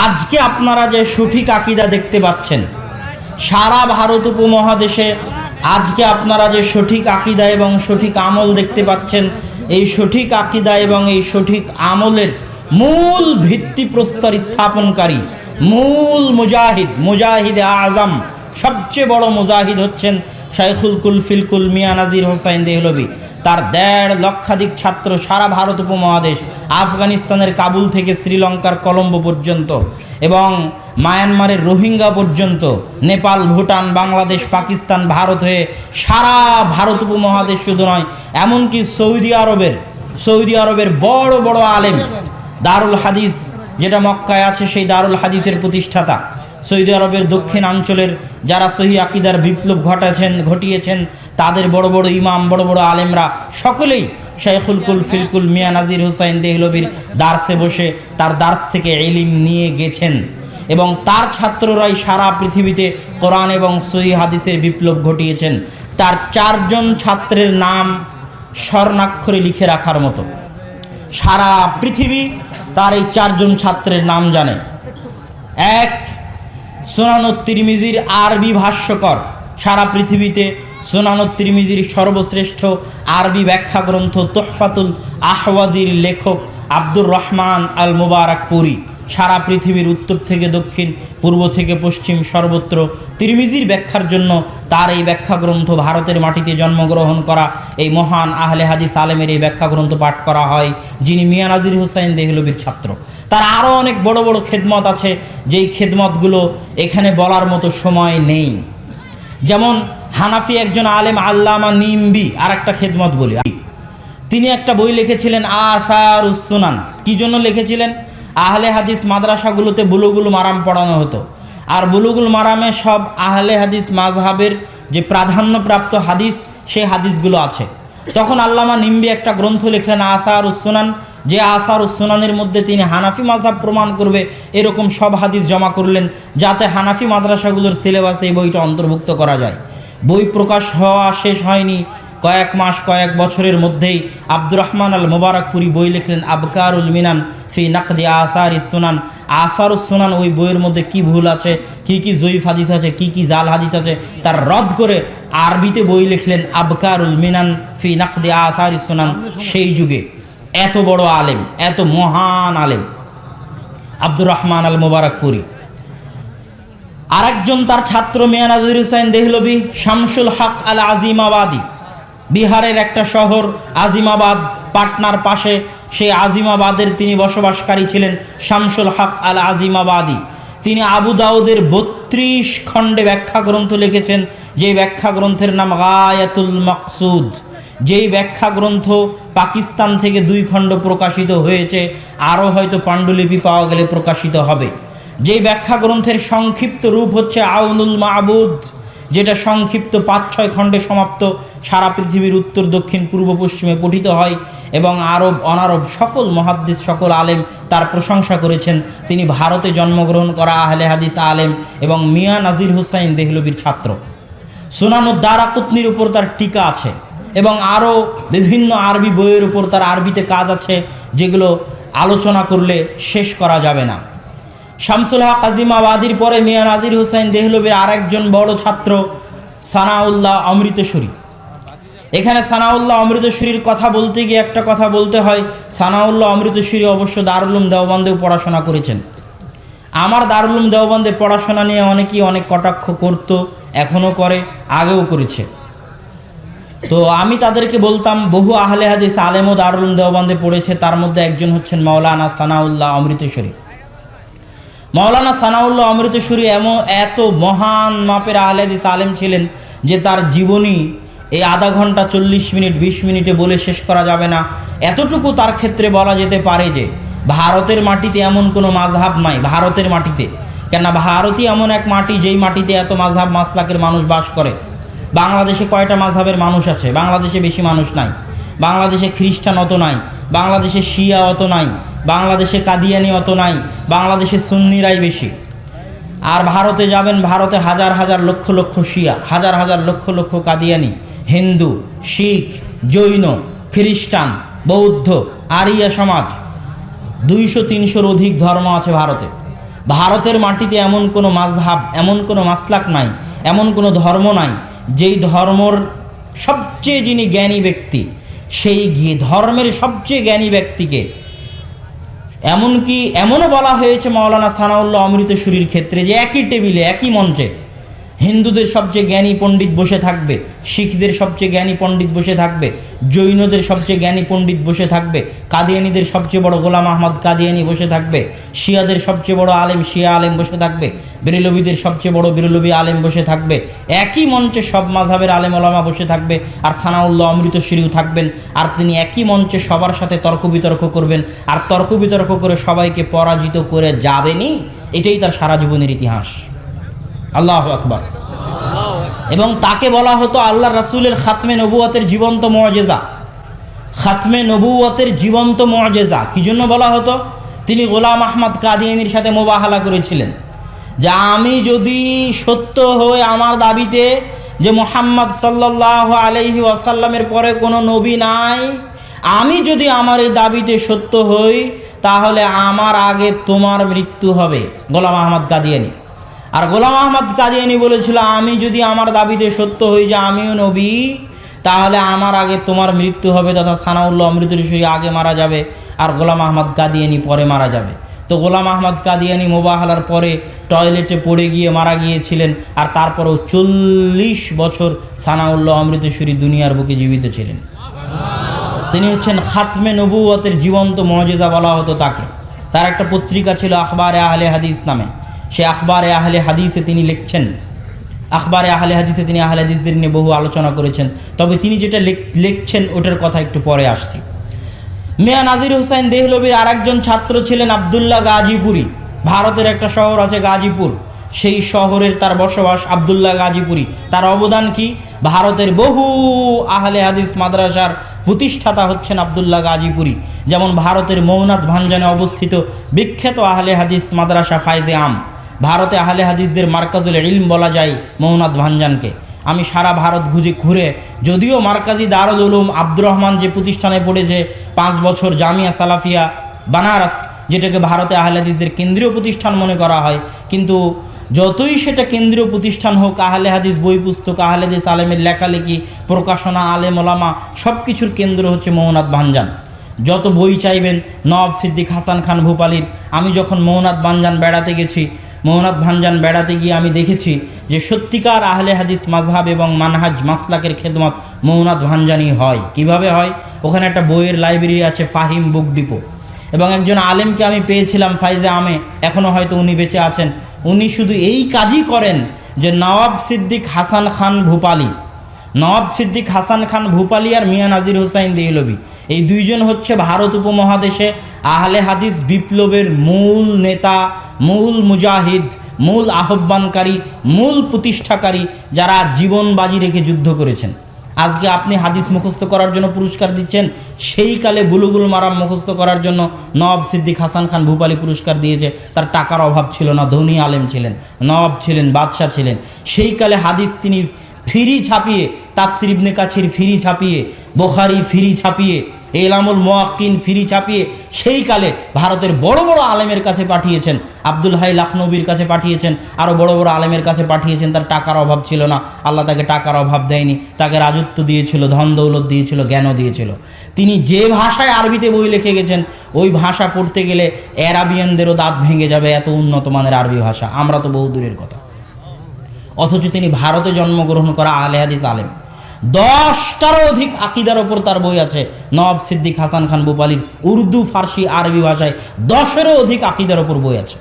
আজকে আপনারা যে সঠিক আকীদা দেখতে পাচ্ছেন, সারা ভারত উপমহাদেশে আজকে আপনারা যে সঠিক আকীদা এবং সঠিক আমল দেখতে পাচ্ছেন, এই সঠিক আকীদা এবং এই সঠিক আমলের মূল ভিত্তিপ্রস্তর স্থাপনকারী, মূল মুজাহিদ, মুজাহিদে আজম, সবচেয়ে বড় মুজাহিদ হচ্ছেন শাইখুল কুল ফিল কুল মিয়া নাজির হুসাইন দেহলভী। তার 1.5 লক্ষাধিক ছাত্র সারা ভারত উপমহাদেশ, আফগানিস্তানের কাবুল থেকে শ্রীলঙ্কার কলম্বো পর্যন্ত এবং মায়ানমারের রোহিঙ্গা পর্যন্ত, নেপাল, ভুটান, বাংলাদেশ, পাকিস্তান, ভারত হয়ে সারা ভারত উপমহাদেশ শুধু নয়, এমনকি সৌদি আরবের বড় বড় আলেম, দারুল হাদিস যেটা মক্কায় আছে, সেই দারুল হাদিসের প্রতিষ্ঠাতা, সৌদি আরবের দক্ষিণাঞ্চলের যারা সহি আকীদার বিপ্লব ঘটিয়েছেন, তাদের বড় বড় ইমাম, বড় বড় আলেমরা সকলেই শাইখুল কুল ফিল কুল মিয়া নাজির হুসাইন দেহলভীর দার্সে বসে তার দার্স থেকে ইলম নিয়ে গেছেন এবং তার ছাত্ররাই সারা পৃথিবীতে কোরআন এবং সহি হাদিসের বিপ্লব ঘটিয়েছেন। তার 4 জন ছাত্রের নাম স্বর্ণাক্ষরে লিখে রাখার মতো। সারা পৃথিবী তার এই 4 জন ছাত্রের নাম জানে। এক, সুনানুত তিরমিজির আরবি ভাষ্যকর, সারা পৃথিবীতে সুনানুত তিরমিজির সর্বশ্রেষ্ঠ আরবি ব্যাখ্যা গ্রন্থ তোহফাতুল আহওয়াদির লেখক আব্দুর রহমান আল মুবারকপুরি সারা পৃথিবীর উত্তর থেকে দক্ষিণ, পূর্ব থেকে পশ্চিম সর্বত্র তিরমিজির ব্যাখ্যার জন্য তার এই ব্যাখ্যা গ্রন্থ, ভারতের মাটিতে জন্মগ্রহণ করা এই মহান আহলে হাদিস আলেমের এই ব্যাখ্যা গ্রন্থ পাঠ করা হয়, যিনি মিয়া নাজির হুসাইন দেহলভির ছাত্র। তার আরও অনেক বড় বড় খেদমত আছে, যেই খেদমতগুলো এখানে বলার মতো সময় নেই। যেমন হানাফি একজন আলেম আল্লামা নিম্বি আর একটা খেদমত বলি, তিনি একটা বই লিখেছিলেন আসারুস সুনান। কী জন্য লিখেছিলেন? আহলে হাদিস মাদ্রাসাগুলোতে বুলুগুল মারাম পড়ানো হতো, আর বুলুগুল মারামে সব আহলে হাদিস মাজহাবের যে প্রাধান্যপ্রাপ্ত হাদিস, সেই হাদিসগুলো আছে। তখন আল্লামা নিম্বি একটা গ্রন্থ লিখলেন আসারুস সুনান, যে আসারুস সুনানের মধ্যে তিনি হানাফি মাজহাব প্রমাণ করবে এরকম সব হাদিস জমা করলেন, যাতে হানাফি মাদ্রাসাগুলোর সিলেবাসে এই বইটা অন্তর্ভুক্ত করা যায়। বই প্রকাশ হওয়া শেষ হয়নি, কয়েক মাস কয়েক বছরের মধ্যেই আব্দুর রহমান আল মোবারকপুরি বই লিখলেন আবকারুল মিনান ফি নাকদি আসারিস সুনান। আসারুস সুনান ওই বইয়ের মধ্যে কি ভুল আছে, কি কি জয়ীফ হাদিস আছে, কি কি জাল হাদিস আছে, তার রদ করে আরবিতে বই লিখলেন আবকারুল মিনান ফি নাকদি আসারিস সুনান। সেই যুগে এত বড় আলেম, এত মহান আলেম আব্দুর রহমান আল মোবারকপুরি। আরেকজন তার ছাত্র মিয়া নাজির হুসাইন দেহলভি, শামসুল হক আল আজিমাবাদী, বিহারের একটা শহর আজিমাবাদ, পাটনার পাশে, সেই আজিমাবাদের তিনি বসবাসকারী ছিলেন শামসুল হক আল আজিমাবাদী। তিনি আবু দাউদের 32 খণ্ডে ব্যাখ্যা গ্রন্থ লিখেছেন, যেই ব্যাখ্যা গ্রন্থের নাম গায়াতুল মাকসুদ। যেই ব্যাখ্যা গ্রন্থ পাকিস্তান থেকে 2 খণ্ড প্রকাশিত হয়েছে, আরও হয়তো পাণ্ডুলিপি পাওয়া গেলে প্রকাশিত হবে। যেই ব্যাখ্যা গ্রন্থের সংক্ষিপ্ত রূপ হচ্ছে আউনুল মাবুদ, যেটা সংক্ষিপ্ত 5-6 খণ্ডে সমাপ্ত, সারা পৃথিবীর উত্তর দক্ষিণ পূর্ব পশ্চিমে পঠিত হয় এবং আরব অনারব সকল মুহাদ্দিস, সকল আলেম তার প্রশংসা করেছেন। তিনি ভারতে জন্মগ্রহণ করা আহলে হাদিস আলেম এবং মিয়া নাজির হুসাইন দেহলভির ছাত্র। সুনানুদ দারাকুতনির উপর তার টিকা আছে এবং আরও বিভিন্ন আরবি বইয়ের উপর তার আরবিতে কাজ আছে, যেগুলো আলোচনা করলে শেষ করা যাবে না। শামসুল হক আজিমাবাদীর পরে মিয়া নাজির হুসাইন দেহলভির আরেকজন বড় ছাত্র সানাউল্লাহ অমৃতসরী। এখানে সানাউল্লাহ অমৃতসরীর কথা বলতে গিয়ে একটা কথা বলতে হয়, সানাউল্লাহ অমৃতসরী অবশ্য দারুল উলুম দেওবন্দেও পড়াশোনা করেছেন। আমার দারুল উলুম দেওবন্দে পড়াশোনা নিয়ে অনেকেই অনেক কটাক্ষ করত, এখনও করে, আগেও করেছে। তো আমি তাদেরকে বলতাম, বহু আহলে হাদিস আলেমও দারুল উলুম দেওবন্দে পড়েছে, তার মধ্যে একজন হচ্ছেন মাওলানা সানাউল্লাহ অমৃতসরী। মাওলানা সানাউল্লাহ অমৃতসরী এত মহান মাপের আহলে হাদিস আলেম ছিলেন যে তার জীবনী এই আধা ঘন্টা 40 মিনিট 20 মিনিটে বলে শেষ করা যাবে না। এতটুকু তার ক্ষেত্রে বলা যেতে পারে যে ভারতের মাটিতে এমন কোনো মাযহাব নাই, ভারতের মাটিতে, কেননা ভারতই এমন এক মাটি যেই মাটিতে এত মাযহাব মাসলাকের মানুষ বাস করে। বাংলাদেশে কয়টা মাযহাবের মানুষ আছে? বাংলাদেশে বেশি মানুষ নাই। বাংলাদেশে খ্রিস্টান অত নাই, বাংলাদেশে শিয়া অত নাই, বাংলাদেশে কাদিয়ানি অত নাই, বাংলাদেশে সুন্নিরাই বেশি। আর ভারতে যাবেন, ভারতে হাজার হাজার লক্ষ লক্ষ শিয়া, হাজার হাজার লক্ষ লক্ষ কাদিয়ানি, হিন্দু, শিখ, জৈন, খ্রিস্টান, বৌদ্ধ, আরিয়া সমাজ, 200-300-র অধিক ধর্ম আছে ভারতে। ভারতের মাটিতে এমন কোনো মাযহাব, এমন কোনো মাসলাক নাই, এমন কোনো ধর্ম নাই যেই ধর্মর সবচেয়ে যিনি জ্ঞানী ব্যক্তি, সেই ধর্মের সবচেয়ে জ্ঞানী ব্যক্তিকে, এমনকি এমনও বলা হয়েছে মাওলানা সানাউল্লাহ অমৃতসরীর ক্ষেত্রে যে একই টেবিলে, একই মঞ্চে হিন্দুদের সবচেয়ে জ্ঞানী পণ্ডিত বসে থাকবে, শিখদের সবচেয়ে জ্ঞানী পণ্ডিত বসে থাকবে, জৈনদের সবচেয়ে জ্ঞানী পণ্ডিত বসে থাকবে, কাদিয়ানিদের সবচেয়ে বড় গোলাম আহমদ কাদিয়ানি বসে থাকবে, শিয়াদের সবচেয়ে বড় আলেম শিয়া আলেম বসে থাকবে, বেরেলবিদের সবচেয়ে বড় বেরেলবি আলেম বসে থাকবে। একই মঞ্চে সব মাযহাবের আলেম ওলামা বসে থাকবে, আর সানাউল্লাহ অমৃতসরীও থাকবেন। আর তিনি একই মঞ্চে সবার সাথে তর্ক বিতর্ক করবেন, আর তর্ক বিতর্ক করে সবাইকে পরাজিত করে যাবেনই। এটাই তার সারা জীবনের ইতিহাস। আল্লাহু আকবার। এবং তাকে বলা হতো আল্লাহ রাসূলের খাতমে নবুয়তের জীবন্ত মুআজিজা। খাতমে নবুয়তের জীবন্ত মুআজিজা কি জন্য বলা হতো? তিনি গোলাম আহমদ কাদিয়ানির সাথে মুবাহালা করেছিলেন যে আমি যদি সত্য হই আমার দাবিতে যে মুহাম্মদ সাল্লাল্লাহু আলাইহি ওয়াসাল্লামের পরে কোনো নবী নাই, আমি যদি আমার এই দাবিতে সত্য হই তাহলে আমার আগে তোমার মৃত্যু হবে। গোলাম আহমদ কাদিয়ানি। আর গোলাম আহমদ কাদিয়ানি বলেছিল আমি যদি আমার দাবিতে সত্য হই যে আমিও নবী, তাহলে আমার আগে তোমার মৃত্যু হবে, তথা সানাউল্লাহ অমৃতসরী আগে মারা যাবে আর গোলাম আহমদ কাদিয়ানি পরে মারা যাবে। তো গোলাম আহমদ কাদিয়ানি মোবাহালার পরে টয়লেটে পড়ে গিয়ে মারা গিয়েছিলেন, আর তারপরেও 40 বছর সানাউল্লাহ অমৃতসরী দুনিয়ার বুকে জীবিত ছিলেন। তিনি হচ্ছেন খাতমে নবুয়তের জীবন্ত মুজিজা বলা হতো তাকে। তার একটা পত্রিকা ছিল আখবারে আহলে হাদিস নামে। সে আখবারে আহলে হাদিসে তিনি লিখছেন, আখবারে আহলে হাদিসে তিনি আহলে হাদিসদের নিয়ে বহু আলোচনা করেছেন। তবে তিনি যেটা লিখছেন ওটার কথা একটু পরে আসছি। মিয়া নাজির হুসাইন দেহলভির আরেকজন ছাত্র ছিলেন আবদুল্লাহ গাজীপুরি। ভারতের একটা শহর আছে গাজীপুর, সেই শহরের তার বসবাস আবদুল্লাহ গাজীপুরি। তার অবদান কি? ভারতের বহু আহলে হাদিস মাদ্রাসার প্রতিষ্ঠাতা হচ্ছেন আবদুল্লাহ গাজীপুরি। যেমন ভারতের মৌনাথ ভাঞ্জানে অবস্থিত বিখ্যাত আহলে হাদিস মাদ্রাসা ফায়জে আম। ভারতে আহলে হাদিসদের মার্কাজুল ইলম বলা যায় মৌনাথ ভাঞ্জানকে। আমি সারা ভারত ঘুরে যদিও মার্কাজি দারুল উলুম আব্দুর রহমান যে প্রতিষ্ঠানে পড়েছে 5 বছর, জামিয়া সালাফিয়া বানারস, যেটাকে ভারতে আহলে হাদিসদের কেন্দ্রীয় প্রতিষ্ঠান মনে করা হয়, কিন্তু যতই সেটা কেন্দ্রীয় প্রতিষ্ঠান হোক, আহলে হাদিস বই পুস্তক, আহলে হাদিস আলেমের লেখালেখি, প্রকাশনা, আলেম ওলামা সব কিছুর কেন্দ্র হচ্ছে মৌনাথ ভাঞ্জান। যত বই চাইবেন নওয়াব সিদ্দিক হাসান খান ভূপালীর। আমি যখন মৌনাথ ভাঞ্জান বেড়াতে গিয়ে আমি দেখেছি যে সত্যিকার আহলে হাদিস মাযহাব এবং মানহাজ মাসলাকের খেদমত মৌনাথ ভাঞ্জানই হয়। কিভাবে হয়? ওখানে একটা বইয়ের লাইব্রেরি আছে, ফাহিম বুক ডিপো, এবং একজন আলেমকে আমি পেয়েছিলাম ফাইজে আমে, এখনও হয়তো উনি বেঁচে আছেন। উনি শুধু এই কাজই করেন যে নওয়াব সিদ্দিক হাসান খান ভূপালী আর মিয়া নাজির হুসাইন দেহলভি, এই দুইজন হচ্ছে ভারত উপমহাদেশে আহলে হাদিস বিপ্লবের মূল নেতা, মূল মুজাহিদ, মূল আহ্বানকারী, মূল প্রতিষ্ঠাকারী, যারা জীবন বাজি রেখে যুদ্ধ করেছেন। আজকে আপনি হাদিস মুখস্থ করার জন্য পুরস্কার দিচ্ছেন, সেই কালে বুলুগুল মারাম মুখস্থ করার জন্য নওয়াব সিদ্দিক হাসান খান ভূপালী পুরস্কার দিয়েছে। তার টাকার অভাব ছিল না, ধনী আলেম ছিলেন, নওয়াব ছিলেন, বাদশাহ ছিলেন। সেই কালে হাদিস তিনি ফ্রি ছাপিয়ে, তাফসির ইবনে কাছির ফ্রি ছাপিয়ে, বুখারী ফ্রি ছাপিয়ে, ইলামুল মুওয়াক্কিন ফ্রি ছাপিয়ে সেই কালে ভারতের বড় বড় আলেমের কাছে পাঠিয়েছেন। আব্দুল হাই লখনবীর কাছে পাঠিয়েছেন, আরও বড় বড় আলেমের কাছে পাঠিয়েছেন। তার টাকার অভাব ছিল না, আল্লাহ তাকে টাকার অভাব দেয়নি, তাকে রাজত্ব দিয়েছিল, ধন দৌলত দিয়েছিল, জ্ঞানও দিয়েছিল। তিনি যে ভাষায় আরবিতে বই লিখে গেছেন, ওই ভাষা পড়তে গেলে অ্যারাবিয়ানদেরও দাঁত ভেঙে যাবে, এত উন্নত মানের আরবি ভাষা। আমরা তো বহু দূরের কথা। অথচ তিনি ভারতে জন্মগ্রহণ করা আহলে হাদিস আলেম। 10টারও অধিক আকিদার ওপর তার বই আছে নওয়াব সিদ্দিক হাসান খান ভূপালীর, উর্দু, ফার্সি, আরবি ভাষায় 10এরও অধিক আকিদার ওপর বই আছে।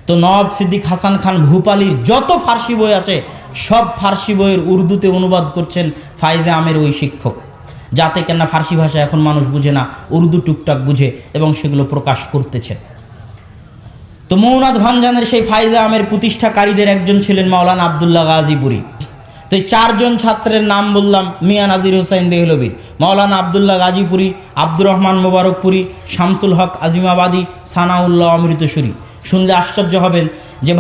তো নওয়াব সিদ্দিক হাসান খান ভূপালীর যত ফার্সি বই আছে, সব ফার্সি বইয়ের উর্দুতে অনুবাদ করছেন ফাইজে আমের ওই শিক্ষক, যাতে কেননা ফার্সি ভাষা এখন মানুষ বুঝে না, উর্দু টুকটাক বুঝে, এবং সেগুলো প্রকাশ করতেছেন। তো মৌনাথ ভাঞ্জানের সেই ফাইজে আমের প্রতিষ্ঠাকারীদের একজন ছিলেন মাওলানা আবদুল্লাহ গাজীপুরি। তো এই 4 জন ছাত্রের নাম বললাম, মিয়া নাজির হুসাইন দেহলভি, মাওলানা আবদুল্লাহ গাজীপুরি, আব্দুর রহমান মোবারকপুরি, শামসুল হক আজিমাবাদী, সানাউল্লাহ অমৃতসরী। শুনলে আশ্চর্য হবেন যে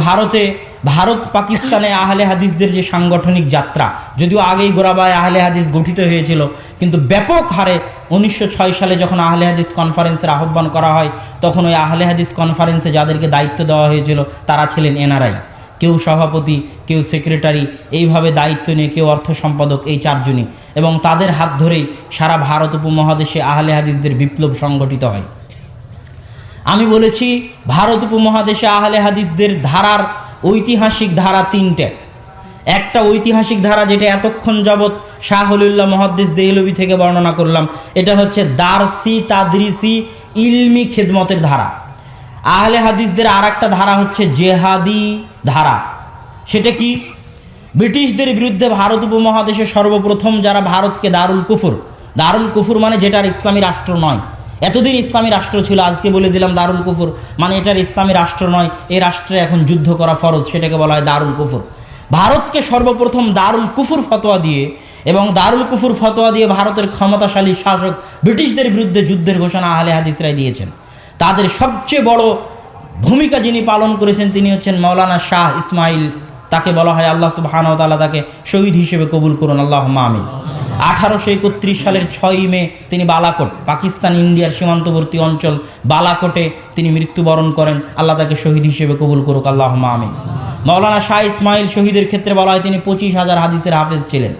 ভারত পাকিস্তানে আহলে হাদিসদের যে সাংগঠনিক যাত্রা, যদিও আগেই গোরাবায় আহলে হাদিস গঠিত হয়েছিল, কিন্তু ব্যাপক হারে 1906 সালে যখন আহলে হাদিস কনফারেন্সের আহ্বান করা হয়, তখন ওই আহলে হাদিস কনফারেন্সে যাদেরকে দায়িত্ব দেওয়া হয়েছিল তারা ছিলেন এনআরআই, কেউ সভাপতি, কেউ সেক্রেটারি, এইভাবে দায়িত্ব নিয়ে কেউ অর্থ সম্পাদক, এই 4 জনই, এবং তাদের হাত ধরেই সারা ভারত উপমহাদেশে আহলে হাদিসদের বিপ্লব সংগঠিত হয়। আমি বলেছি ভারত উপমহাদেশে আহলে হাদিসদের ধারার ঐতিহাসিক ধারা 3টে। একটা ঐতিহাসিক ধারা যেটা এতক্ষণ যাবৎ শাহ ওলিউল্লাহ মুহাদ্দিস দেহলভি থেকে বর্ণনা করলাম, এটা হচ্ছে দারসি তাদরিসি ইলমি খেদমতের ধারা। আহলে হাদিসদের আর একটা ধারা হচ্ছে জেহাদি ধারা। সেটা কি? ব্রিটিশদের বিরুদ্ধে ভারত উপমহাদেশে সর্বপ্রথম যারা ভারতকে দারুল কুফর মানে যেটার ইসলামী রাষ্ট্র নয়, এতদিন ইসলামী রাষ্ট্র ছিল, আজকে বলে দিলাম দারুল কুফর মানে এটার ইসলামী রাষ্ট্র নয়, এই রাষ্ট্রে এখন যুদ্ধ করা ফরজ, সেটাকে বলা হয় দারুল কুফর। ভারতকে সর্বপ্রথম দারুল কুফর ফতোয়া দিয়ে, এবং দারুল কুফর ফতোয়া দিয়ে ভারতের ক্ষমতাশালী শাসক ব্রিটিশদের বিরুদ্ধে যুদ্ধের ঘোষণা আহলে হাদিসরাই দিয়েছেন। তাদের সবচেয়ে বড় ভূমিকা যিনি পালন করেছেন তিনি হচ্ছেন মাওলানা শাহ ইসমাইল। তাকে বলা হয়, আল্লাহ সুবহানাহু ওয়া তাআলা তাকে শহীদ হিসেবে কবুল করুন, আল্লাহুম্মা আমিন। 1831 সালের 6 মে তিনি বালাকোট, পাকিস্তান ইন্ডিয়ার সীমান্তবর্তী অঞ্চল বালাকোটে তিনি মৃত্যুবরণ করেন। আল্লাহ তাকে শহীদ হিসেবে কবুল করুক, আল্লাহুম্মা আমিন। মাওলানা শাহ ইসমাইল শহীদের ক্ষেত্রে বলা হয় তিনি 25,000 হাদিসের হাফেজ ছিলেন।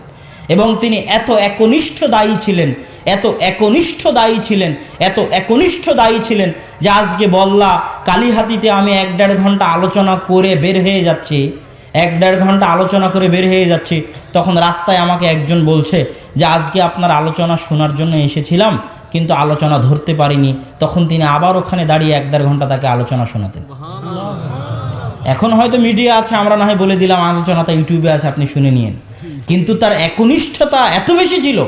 এবং তিনি এত একনিষ্ঠ দায়ী ছিলেন, এত একনিষ্ঠ দায়ী ছিলেন, এত একনিষ্ঠ দায়ী ছিলেন যে আজকে বল্লা কালীহাতিতে আমি 1-1.5 ঘন্টা আলোচনা করে বের হয়ে যাচ্ছি, 1-1.5 ঘন্টা আলোচনা করে বের হয়ে যাচ্ছি, তখন রাস্তায় আমাকে একজন বলছে যে আজকে আপনার আলোচনা শোনার জন্য এসেছিলাম কিন্তু আলোচনা ধরতে পারিনি। তখন তিনি আবার ওখানে দাঁড়িয়ে 1-1.5 ঘন্টা তাকে আলোচনা শোনাতেন। এখন হয়তো মিডিয়া আছে, আমরা না হয় বলে দিলাম, আলোচনাটা ইউটিউবে আছে, আপনি শুনে নিন। কিন্তু তার একনিষ্ঠতা এত বেশি ছিল,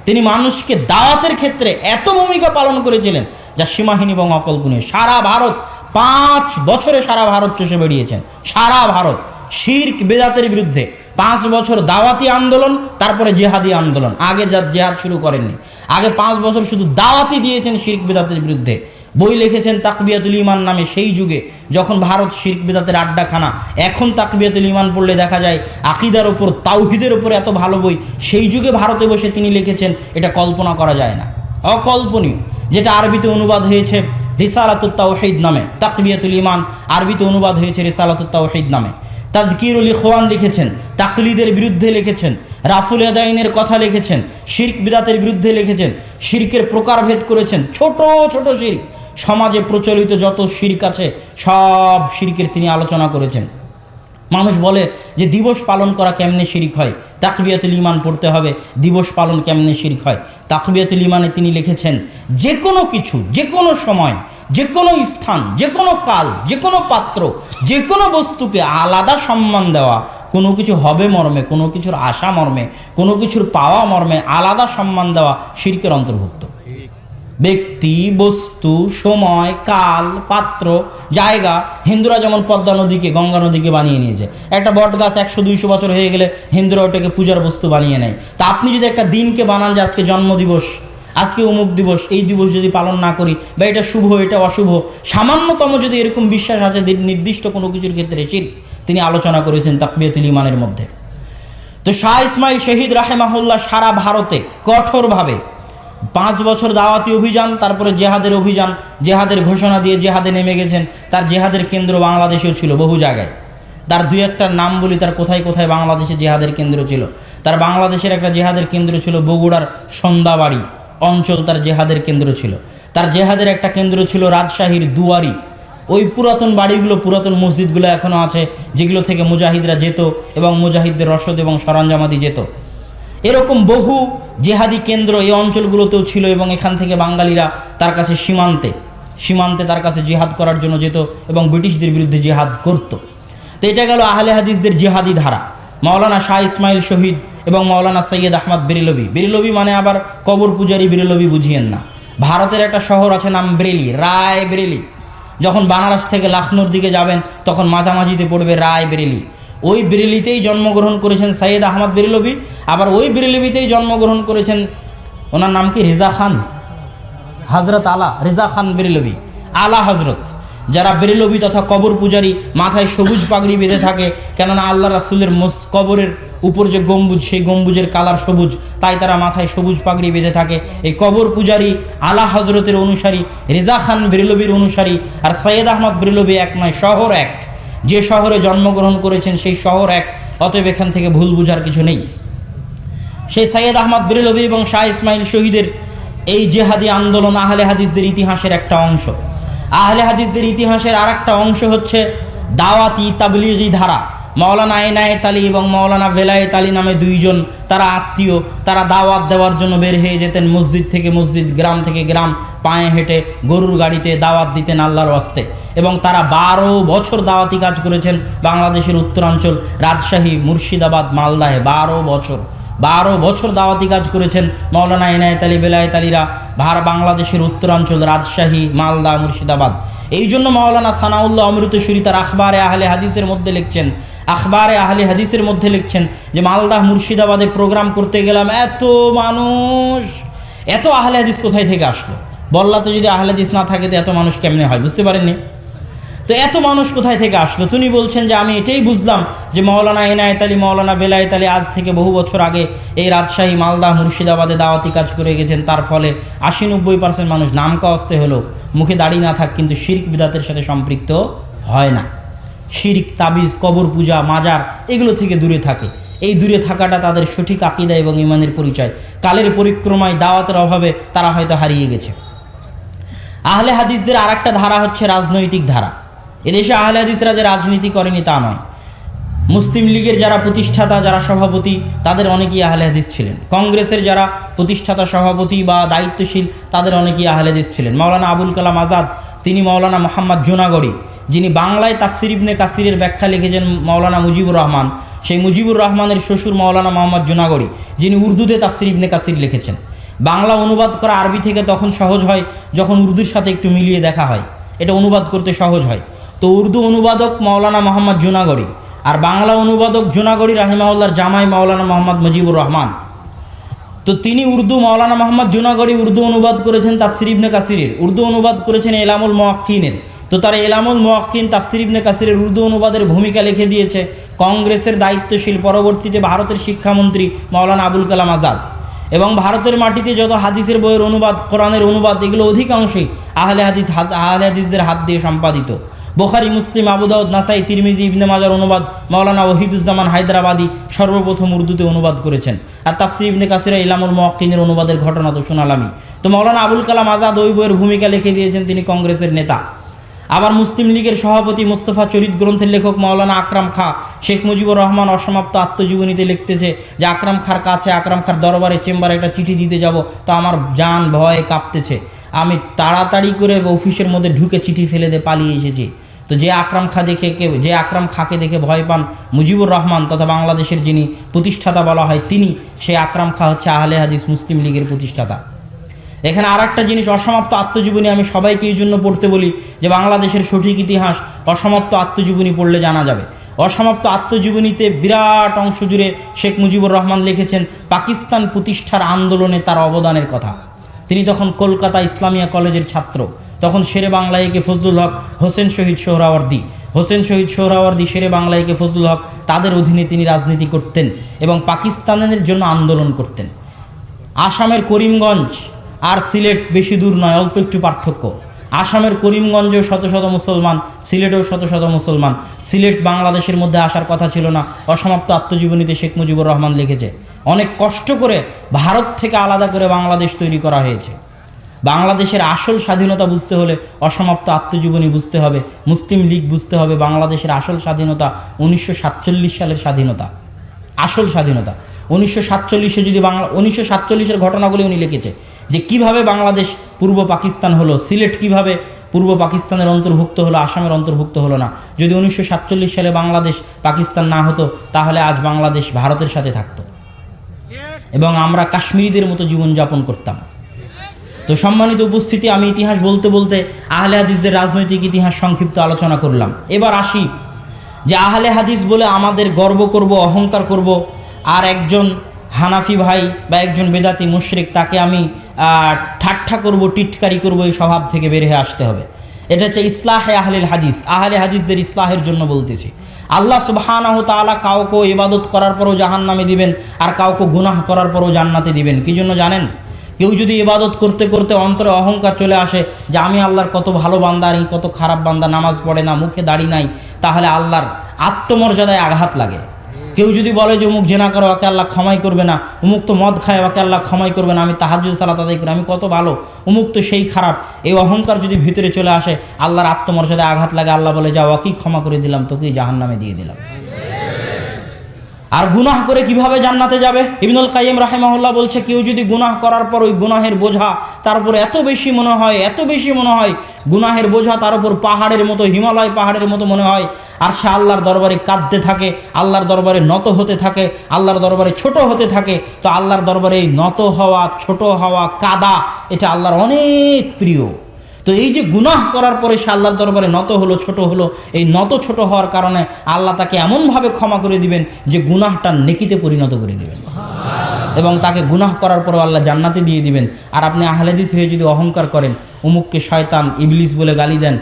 তিনি মানুষকে দাওয়াতের ক্ষেত্রে এত ভূমিকা পালন করেছিলেন যা সীমাহীন এবং অকল্পনীয়। সারা ভারত 5 বছরে সারা ভারত চষে বেরিয়েছেন, সারা ভারত শিরক বেদাতের বিরুদ্ধে 5 বছর দাওয়াতি আন্দোলন, তারপরে জেহাদি আন্দোলন। আগে জেহাদ শুরু করেননি, আগে 5 বছর শুধু দাওয়াতি দিয়েছেন শিরক বেদাতের বিরুদ্ধে। বই লিখেছেন তাকবিয়াতুল ঈমান নামে, সেই যুগে যখন ভারত শিরক বিদাতের আড্ডাখানা। এখন তাকবিয়াতুল ঈমান পড়লে দেখা যায় আকীদার ওপর, তাওহীদের ওপর এত ভালো বই। সেই যুগে ভারতে বসে তিনি লিখেছেন, এটা কল্পনা করা যায় না, অকল্পনীয়। যেটা আরবিতে অনুবাদ হয়েছে রিসালাতুত তাওহীদ নামে, তাকবিয়াতুল ঈমান আরবিতে অনুবাদ হয়েছে রিসালাতুত তাওহীদ নামে। তাযকিরুল ইখওয়ান লিখেছেন, তাকলিদের বিরুদ্ধে লিখেছেন, রাফুল ইয়াদাইনের কথা লিখেছেন, শিরক বিদাতের বিরুদ্ধে লিখেছেন, শিরকের প্রকারভেদ করেছেন। ছোট ছোট শিরক, সমাজে প্রচলিত যত শিরক আছে সব শিরকের তিনি আলোচনা করেছেন। মানুষ বলে যে দিবস পালন করা কেমনে শিরক হয়, তাকবিয়াতুল ঈমান পড়তে হবে, দিবস পালন কেমনে শিরক হয়। তাকবিয়াতুল ঈমানে তিনি লিখেছেন, যে কোনো কিছু, যে কোনো সময়, যে কোনো স্থান, যে কোনো কাল, যে কোনো পাত্র, যে কোনো বস্তুকে আলাদা সম্মান দেওয়া, কোনো কিছু হবে মর্মে, কোনো কিছুর আশা মর্মে, কোনো কিছুর পাওয়া মর্মে আলাদা সম্মান দেওয়া শিরকের অন্তর্ভুক্ত। ব্যক্তি, বস্তু, সময়, কাল, পাত্র, জায়গা। হিন্দুরা যেমন পদ্মা নদীকে গঙ্গা নদীকে বানিয়ে নিয়েছে, একটা বট গাছ 100-200 বছর হয়ে গেলে হিন্দুরা ওটাকে পূজার বস্তু বানিয়ে নেয়। তা আপনি যদি একটা দিনকে বানান যে আজকে জন্মদিবস, আজকে অমুক দিবস, এই দিবস যদি পালন না করি, বা এটা শুভ এটা অশুভ, সামান্যতম যদি এরকম বিশ্বাস আছে নির্দিষ্ট কোনো কিছুর ক্ষেত্রে, শিরক তিনি আলোচনা করেছেন তাকবিয়াতুল ঈমানের মধ্যে। তো শাহ ইসমাইল শহীদ রাহেমাহুল্লাহ সারা ভারতে কঠোরভাবে 5 বছর দাওয়াতি অভিযান, তারপরে জেহাদের অভিযান, জেহাদের ঘোষণা দিয়ে জেহাদে নেমে গেছেন। তার জেহাদের কেন্দ্র বাংলাদেশেও ছিল বহু জায়গায়। তার 2-1টার নাম বলি, তার কোথায় কোথায় বাংলাদেশে জেহাদের কেন্দ্র ছিল। তার বাংলাদেশের একটা জেহাদের কেন্দ্র ছিল বগুড়ার সন্ধ্যাবাড়ি অঞ্চল, তার জেহাদের কেন্দ্র ছিল। তার জেহাদের একটা কেন্দ্র ছিল রাজশাহীর দুয়ারি। ওই পুরাতন বাড়িগুলো, পুরাতন মসজিদগুলো এখনও আছে, যেগুলো থেকে মুজাহিদরা যেত এবং মুজাহিদদের রসদ এবং সরঞ্জামাদি যেত। এরকম বহু জেহাদি কেন্দ্র এই অঞ্চলগুলোতেও ছিল এবং এখান থেকে বাঙালিরা তার কাছে সীমান্তে তার কাছে জিহাদ করার জন্য যেত এবং ব্রিটিশদের বিরুদ্ধে জিহাদ করত। তো এটা গেল আহলে হাদিসদের জিহাদি ধারা। মাওলানা শাহ ইসমাইল শহীদ এবং মাওলানা সৈয়দ আহমদ বেরেলভী। বেরেলভী মানে আবার কবর পূজারী বেরেলভী বুঝিয়েন না। ভারতের একটা শহর আছে নাম বেরেলি, রায় বেরেলি। যখন বানারস থেকে লখনৌর দিকে যাবেন তখন মাঝামাঝিতে পড়বে রায় বেরেলি। ওই বেরেলিতেই জন্মগ্রহণ করেছেন সৈয়দ আহমদ বেরেলভী। আবার ওই বেরেলভীতেই জন্মগ্রহণ করেছেন, ওনার নাম কি, রেজা খান, হজরত আলা রেজা খান বেরেলভী, আলা হজরত। যারা বেরেলভী তথা কবর পূজারী মাথায় সবুজ পাগড়ি বেঁধে থাকে, কেননা আল্লাহ রাসূলের কবরের উপর যে গম্বুজ, সেই গম্বুজের কালার সবুজ, তাই তারা মাথায় সবুজ পাগড়ি বেঁধে থাকে। এই কবর পূজারী আলা হজরতের অনুসারী, রেজা খান বেরেলভীর অনুসারী। আর সৈয়দ আহমদ বেরেলভী এক নয়, শহর এক। যে শহরে জন্মগ্রহণ করেছেন সেই শহর এক, অতএব এখান থেকে ভুল বুঝার কিছু নেই। সেই সৈয়দ আহমদ বেরেলভী এবং শাহ ইসমাইল শহীদের এই জেহাদি আন্দোলন আহলে হাদিসদের ইতিহাসের একটা অংশ। আহলে হাদিসদের ইতিহাসের আর একটা অংশ হচ্ছে দাওয়াতি তাবলিগি ধারা। মাওলানা এনায়েত আলী এবং মাওলানা বেলায়েত আলী নামে 2 জন, তারা আত্মীয়। তারা দাওয়াত দেওয়ার জন্য বের হয়ে যেতেন মসজিদ থেকে মসজিদ, গ্রাম থেকে গ্রাম, পায়ে হেঁটে, গরুর গাড়িতে দাওয়াত দিতেন আল্লাহর ওয়াস্তে। এবং তারা 12 বছর দাওয়াতি কাজ করেছেন বাংলাদেশের উত্তরাঞ্চল, রাজশাহী, মুর্শিদাবাদ, মালদাহে 12 বছর দাওয়াতি কাজ করেছেন মাওলানা এনায়েত আলী, বেলায়েত আলীরা বাংলাদেশের উত্তরাঞ্চল, রাজশাহী, মালদা, মুর্শিদাবাদ। এই জন্য মাওলানা সানাউল্লাহ অমৃতসরী তার আখবারে আহলে হাদিসের মধ্যে লিখছেন, যে মালদা মুর্শিদাবাদে প্রোগ্রাম করতে গেলাম, এত মানুষ, এত আহলে হাদিস কোথায় থেকে আসলো? বল্লাতে যদি আহলে হাদিস না থাকে তো এত মানুষ কেমনে হয়, বুঝতে পারেননি? তো এত মানুষ কোথায় থেকে আসলো? তিনি বলছেন যে আমি এটাই বুঝলাম যে মাওলানা এনায়েত আলী, মাওলানা বেলায়েত আলী আজ থেকে বহু বছর আগে এই রাজশাহী, মালদা, মুর্শিদাবাদে দাওয়াতি কাজ করে গেছেন। তার ফলে 80-90% মানুষ নামকা অস্তে হলো, মুখে দাড়ি না থাক, কিন্তু শিরক বিদাতের সাথে সম্পৃক্ত হয় না। শিরক, তাবিজ, কবর পূজা, মাজার এগুলো থেকে দূরে থাকে। এই দূরে থাকাটা তাদের সঠিক আকীদা এবং ঈমানের পরিচয়। কালের পরিক্রমায় দাওয়াতের অভাবে তারা হয়তো হারিয়ে গেছে। আহলে হাদিসদের আর একটা ধারা হচ্ছে রাজনৈতিক ধারা। এদেশে আহলে হাদিসরা যে রাজনীতি করেনি তা নয়। মুসলিম লীগের যারা প্রতিষ্ঠাতা, যারা সভাপতি, তাদের অনেকেই আহলে হাদিস ছিলেন। কংগ্রেসের যারা প্রতিষ্ঠাতা, সভাপতি বা দায়িত্বশীল, তাদের অনেকেই আহলে হাদিস ছিলেন। মাওলানা আবুল কালাম আজাদ, তিনি মাওলানা মোহাম্মদ জুনাগড়ি, যিনি বাংলায় তাফসির ইবনে কাসিরের ব্যাখ্যা লিখেছেন মাওলানা মুজিবুর রহমান, সেই মুজিবুর রহমানের শ্বশুর মাওলানা মোহাম্মদ জুনাগড়ি, যিনি উর্দুতে তাফসির ইবনে কাসির লিখেছেন। বাংলা অনুবাদ করা আরবি থেকে তখন সহজ হয় যখন উর্দুর সাথে একটু মিলিয়ে দেখা হয়, এটা অনুবাদ করতে সহজ হয়। তো উর্দু অনুবাদক মাওলানা মোহাম্মদ জুনাগড়ি আর বাংলা অনুবাদক জুনাগড়ি রাহিমাহুল্লাহর জামাই মাওলানা মোহাম্মদ মুজিবুর রহমান। তো তিনি উর্দু, মাওলানা মোহাম্মদ জুনাগড়ি উর্দু অনুবাদ করেছেন তাফসির ইবনে কাসিরের, উর্দু অনুবাদ করেছেন এলামুল মুওয়াক্কিনের। তো তারা এলামুল মুওয়াক্কিন তাফসির ইবনে কাসিরের উর্দু অনুবাদের ভূমিকা লিখে দিয়েছে কংগ্রেসের দায়িত্বশীল, পরবর্তীতে ভারতের শিক্ষামন্ত্রী মাওলানা আবুল কালাম আজাদ। এবং ভারতের মাটিতে যত হাদিসের বইয়ের অনুবাদ, কোরআনের অনুবাদ, এগুলো অধিকাংশই আহলে হাদিসদের হাত দিয়ে সম্পাদিত। বুখারী, মুসলিম, আবু দাউদ, নাসাই, তিরমিজি, ইবনে মাজার অনুবাদ মাওলানা ওহিদুজ্জামান হায়দ্রাবাদী সর্বপ্রথম উর্দুতে অনুবাদ করেছেন। আর তাফসির ইবনে কাসির ইলামুল মুওয়াক্কিনের অনুবাদের ঘটনা তো শোনালামই। তো মাওলানা আবুল কালাম আজাদ ওই বইয়ের ভূমিকা লিখে দিয়েছেন, তিনি কংগ্রেসের নেতা। আবার মুসলিম লীগের সভাপতি মুস্তফা চরিত গ্রন্থের লেখক মাওলানা আকরাম খাঁ, শেখ মুজিবুর রহমান অসমাপ্ত আত্মজীবনীতে লিখতেছে যে আকরাম খাঁর কাছে, আকরাম খাঁর দরবারে চেম্বারে একটা চিঠি দিতে যাব, তো আমার জান ভয়ে কাঁপতেছে, আমি তাড়াতাড়ি করে অফিসের মধ্যে ঢুকে চিঠি ফেলে দিয়ে পালিয়ে এসেছি। তো যে আকরাম খাঁকে দেখে ভয় পান মুজিবুর রহমান তথা বাংলাদেশের যিনি প্রতিষ্ঠাতা বলা হয় তিনি, সেই আকরাম খাঁ হচ্ছে আহলে হাদিস মুসলিম লীগের প্রতিষ্ঠাতা। এখানে আর একটা জিনিস, অসমাপ্ত আত্মজীবনী আমি সবাইকে এই জন্য পড়তে বলি যে বাংলাদেশের সঠিক ইতিহাস অসমাপ্ত আত্মজীবনী পড়লে জানা যাবে। অসমাপ্ত আত্মজীবনীতে বিরাট অংশ জুড়ে শেখ মুজিবুর রহমান লিখেছেন পাকিস্তান প্রতিষ্ঠার আন্দোলনে তার অবদানের কথা। তিনি তখন কলকাতা ইসলামিয়া কলেজের ছাত্র, তখন শেরে বাংলা একে ফজলুল হক, হোসেন শহীদ সোহরাওয়ার্দী, শেরে বাংলা একে ফজলুল হক, তাদের অধীনে তিনি রাজনীতি করতেন এবং পাকিস্তানের জন্য আন্দোলন করতেন। আসামের করিমগঞ্জ আর সিলেট বেশি দূর নয়, অল্প একটু পার্থক্য। আসামের করিমগঞ্জেও শত শত মুসলমান, সিলেটেও শত শত মুসলমান। সিলেট বাংলাদেশের মধ্যে আসার কথা ছিল না, অসমাপ্ত আত্মজীবনীতে শেখ মুজিবুর রহমান লিখেছে। অনেক কষ্ট করে ভারত থেকে আলাদা করে বাংলাদেশ তৈরি করা হয়েছে। বাংলাদেশের আসল স্বাধীনতা বুঝতে হলে অসমাপ্ত আত্মজীবনী বুঝতে হবে, মুসলিম লীগ বুঝতে হবে। বাংলাদেশের আসল স্বাধীনতা 1947 সালের স্বাধীনতা, আসল স্বাধীনতা 1947। যদি 1947-এর ঘটনাগুলি উনি লিখেছে যে কিভাবে বাংলাদেশ পূর্ব পাকিস্তান হলো, সিলেট কিভাবে পূর্ব পাকিস্তানের অন্তর্ভুক্ত হলো, আসামের অন্তর্ভুক্ত হলো না। যদি 1947 সালে বাংলাদেশ পাকিস্তান না হতো তাহলে আজ বাংলাদেশ ভারতের সাথে থাকতো এবং আমরা কাশ্মীরিদের মতো জীবনযাপন করতাম। তো সম্মানিত উপস্থিতি, আমি ইতিহাস বলতে বলতে আহলে হাদিসদের রাজনৈতিক ইতিহাস সংক্ষিপ্ত আলোচনা করলাম। এবার আসি যে আহলে হাদিস বলে আমাদের গর্ব করব, অহংকার করব, আর একজন হানাফি ভাই বা একজন বেদাতি মুশরিক তাকে আমি ঠাট্টা করব, টিটকারি করব, এই স্বভাব থেকে বের হয়ে আসতে হবে। এটা হচ্ছে ইসলাহে আহলিল হাদিস, আহলে হাদিসদের ইসলাহের জন্য বলতেছি। আল্লাহ সুবহানাহু তাআলা কাউকে ইবাদত করার পরও জাহান্নামে দিবেন আর কাউকে গুনাহ করার পরও জান্নাতে দিবেন। কি জন্য জানেন? কেউ যদি ইবাদত করতে করতে অন্তরে অহংকার চলে আসে যে আমি আল্লাহর কত ভালো বান্দা আর এই কত খারাপ বান্দা, নামাজ পড়ে না, মুখে দাড়ি নাই, তাহলে আল্লাহর আত্মমর্যাদায় আঘাত লাগে। কেউ যদি বলে যে অমুক জেনা করে ওকে আল্লাহ ক্ষমাই করবে না, অমুক তো মদ খায় ওকে আল্লাহ ক্ষমাই করবে না, আমি তাহাজ্জুদ সালাত আদায় করি, আমি কত ভালো, অমুক তো সেই খারাপ, এই অহংকার যদি ভিতরে চলে আসে আল্লাহর আত্মমর্যাদায় আঘাত লাগে। আল্লাহ বলে যা ওকেই ক্ষমা করে দিলাম, তোকেই জাহান্নামে দিয়ে দিলাম। আর গুনাহ করে কিভাবে জান্নাতে যাবে? ইবনুল কাইয়িম রাহিমাহুল্লাহ বলছে কেউ যদি গুনাহ করার পর ওই গুনাহের বোঝা তার উপর এত বেশি মনে হয় গুনাহের বোঝা তার উপর পাহাড়ের মতো, হিমালয় পাহাড়ের মতো মনে হয়, আর সে আল্লাহর দরবারে কাঁদতে থাকে, আল্লাহর দরবারে নত হতে থাকে, আল্লাহর দরবারে ছোট হতে থাকে। তো আল্লাহর দরবারে এই নত হওয়া, ছোট হওয়া, কাদা, এটা আল্লাহর অনেক প্রিয়। তো এই যে গুনাহ করার পরে সে আল্লাহর দরবারে নত হলো, ছোট হলো, এই নত ছোট হওয়ার কারণে আল্লাহ তাকে এমনভাবে ক্ষমা করে দিবেন যে গুনাহটা নেকিতে পরিণত করে দিবেন এবং তাকে গুনাহ করার পরও আল্লাহ জান্নাতে দিয়ে দিবেন। আর আপনি আহলে হাদিস হয়ে যদি অহংকার করেন, উমুককে শয়তান, ইবলিস বলে গালি দেন,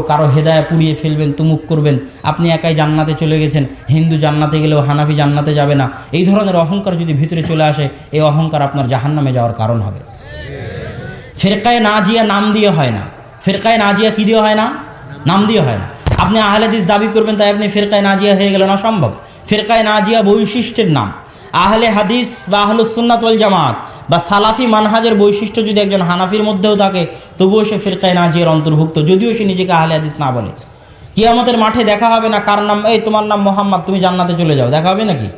কারো হেদায়া পুড়িয়ে ফেলবেন, তুমুক করবেন, আপনি একাই জান্নাতে চলে গেছেন, হিন্দু জান্নাতে গেলেও হানাফি জান্নাতে যাবে না, এই ধরনের অহংকার যদি ভিতরে চলে আসে, এই অহংকার আপনার জাহান্নামে যাওয়ার কারণ হবে। ফেরকায়ে নাজিয়া নাম দিয়ে হয় না, ফেরকায়ে নাজিয়া কী দিয়ে হয় না? নাম দিয়ে হয় না। আপনি আহলে হাদিস দাবি করবেন তাই আপনি ফেরকায়ে নাজিয়া হয়ে গেলেন, অসম্ভব। ফিরকায়ে নাজিয়া বৈশিষ্ট্যের নাম। আহলে হাদিস বা আহলুস সুন্নাত ওয়াল জামাত বা সালাফি মানহাজের বৈশিষ্ট্য যদি একজন হানাফির মধ্যেও থাকে, তবুও সে ফিরকায়ে নাজিয়ার অন্তর্ভুক্ত, যদিও সে নিজেকে আহলে হাদিস না বলে। কিয়ামতের মাঠে দেখা হবে না কার নাম, এই তোমার নাম মোহাম্মদ, তুমি জান্নাতে চলে যাও, দেখা হবে নাকি?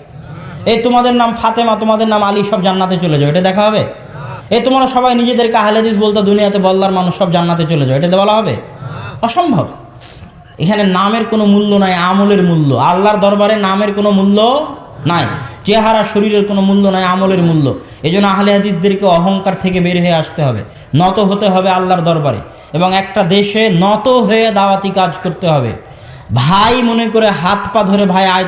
এই তোমাদের নাম ফাতেমা, তোমাদের নাম আলী, সব জান্নাতে চলে যাও, এটা দেখা হবে? এই তোমরা সবাই নিজেদেরকে আহলে হাদিস বলতে, দুনিয়াতে বল্লার মানুষ সব জান্নাতে চলে যাও, এটা বলা হবে? অসম্ভব। এখানে নামের কোনো মূল্য নাই, আমলের মূল্য। আল্লাহর দরবারে নামের কোনো মূল্য নাই, চেহারা শরীরের কোনো মূল্য নাই, আমলের মূল্য। এই জন্য আহলে হাদিসদেরকে অহংকার থেকে বের হয়ে আসতে হবে, নত হতে হবে আল্লাহর দরবারে, এবং একটা দেশে নত হয়ে দাওয়াতি কাজ করতে হবে। ভাই মনে করে হাত পা ধরে, ভাই আয়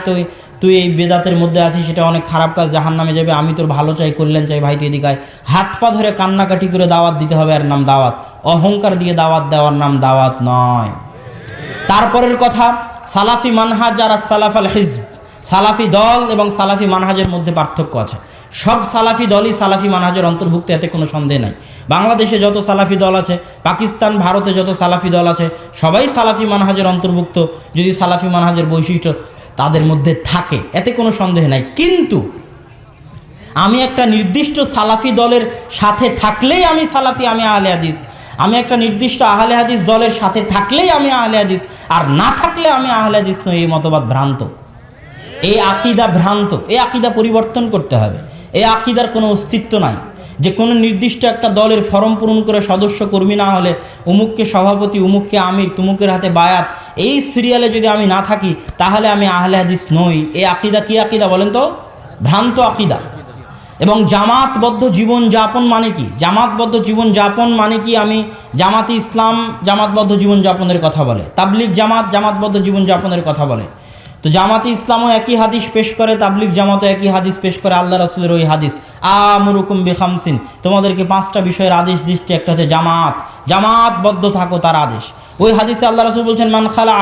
তুই এই বেদাতের মধ্যে আছিস, সেটা অনেক খারাপ কাজ, জাহান্নামে যাবে, আমি তোর ভালো চাই, কল্যাণ চাই, ভাই তুই এদিকে আয়, হাত পা ধরে কান্নাকাটি করে দাওয়াত দিতে হবে, এর নাম দাওয়াত। অহংকার দিয়ে দাওয়াত দেওয়ার নাম দাওয়াত নয়। তারপরের কথা, সালাফি মানহাজ আর সালাফ আল হিজব, সালাফি দল এবং সালাফি মানহাজের মধ্যে পার্থক্য আছে। সব সালাফি দলই সালাফি মানহাজের অন্তর্ভুক্ত, এতে কোনো সন্দেহ নাই। বাংলাদেশে যত সালাফি দল আছে, পাকিস্তান, ভারতে যত সালাফি দল আছে, সবাই সালাফি মানহাজের অন্তর্ভুক্ত, যদি সালাফি মানহাজের বৈশিষ্ট্য তাদের মধ্যে থাকে, এতে কোনো সন্দেহ নাই। কিন্তু আমি একটা নির্দিষ্ট সালাফি দলের সাথে থাকলেই আমি সালাফি, আমি আহলে হাদিস। আমি একটা নির্দিষ্ট আহলে হাদিস দলের সাথে থাকলেই আমি আহলে হাদিস, আর না থাকলে আমি আহলে হাদিস নই, এই মতবাদ ভ্রান্ত, এই আকিদা ভ্রান্ত। এই আকিদা পরিবর্তন করতে হবে। এই আকিদার কোনো অস্তিত্ব নাই যে কোনো নির্দিষ্ট একটা দলের ফরম পূরণ করে সদস্য কর্মী না হলে উমুককে সভাপতি, উমুককে আমির, তুমুকের হাতে বায়াত, এই সিরিয়ালে যদি আমি না থাকি তাহলে আমি আহলে হাদিস নই। এই আকিদা কি আকিদা বলেন তো? ভ্রান্ত আকিদা। এবং জামাতবদ্ধ জীবনযাপন মানে কি? জামাতবদ্ধ জীবনযাপন মানে কি? আমি জামাতি ইসলাম জামাতবদ্ধ জীবনযাপনের কথা বলে, তাবলিগ জামাত জামাতবদ্ধ জীবনযাপনের কথা বলে। তো জামাতি ইসলামও একই হাদিস পেশ করে, তাবলিগ জামাতও একই হাদিস পেশ করে, আল্লাহ রাসূলের ওই হাদিস, আমুরুকুম বিখামসিন, তোমাদেরকে 5টা বিষয়ের আদেশ দিচ্ছে। একটা হচ্ছে জামাতবদ্ধ থাকো, তার আদেশ। ওই হাদিসে আল্লাহ রাসূল বলছেন, মান খালা,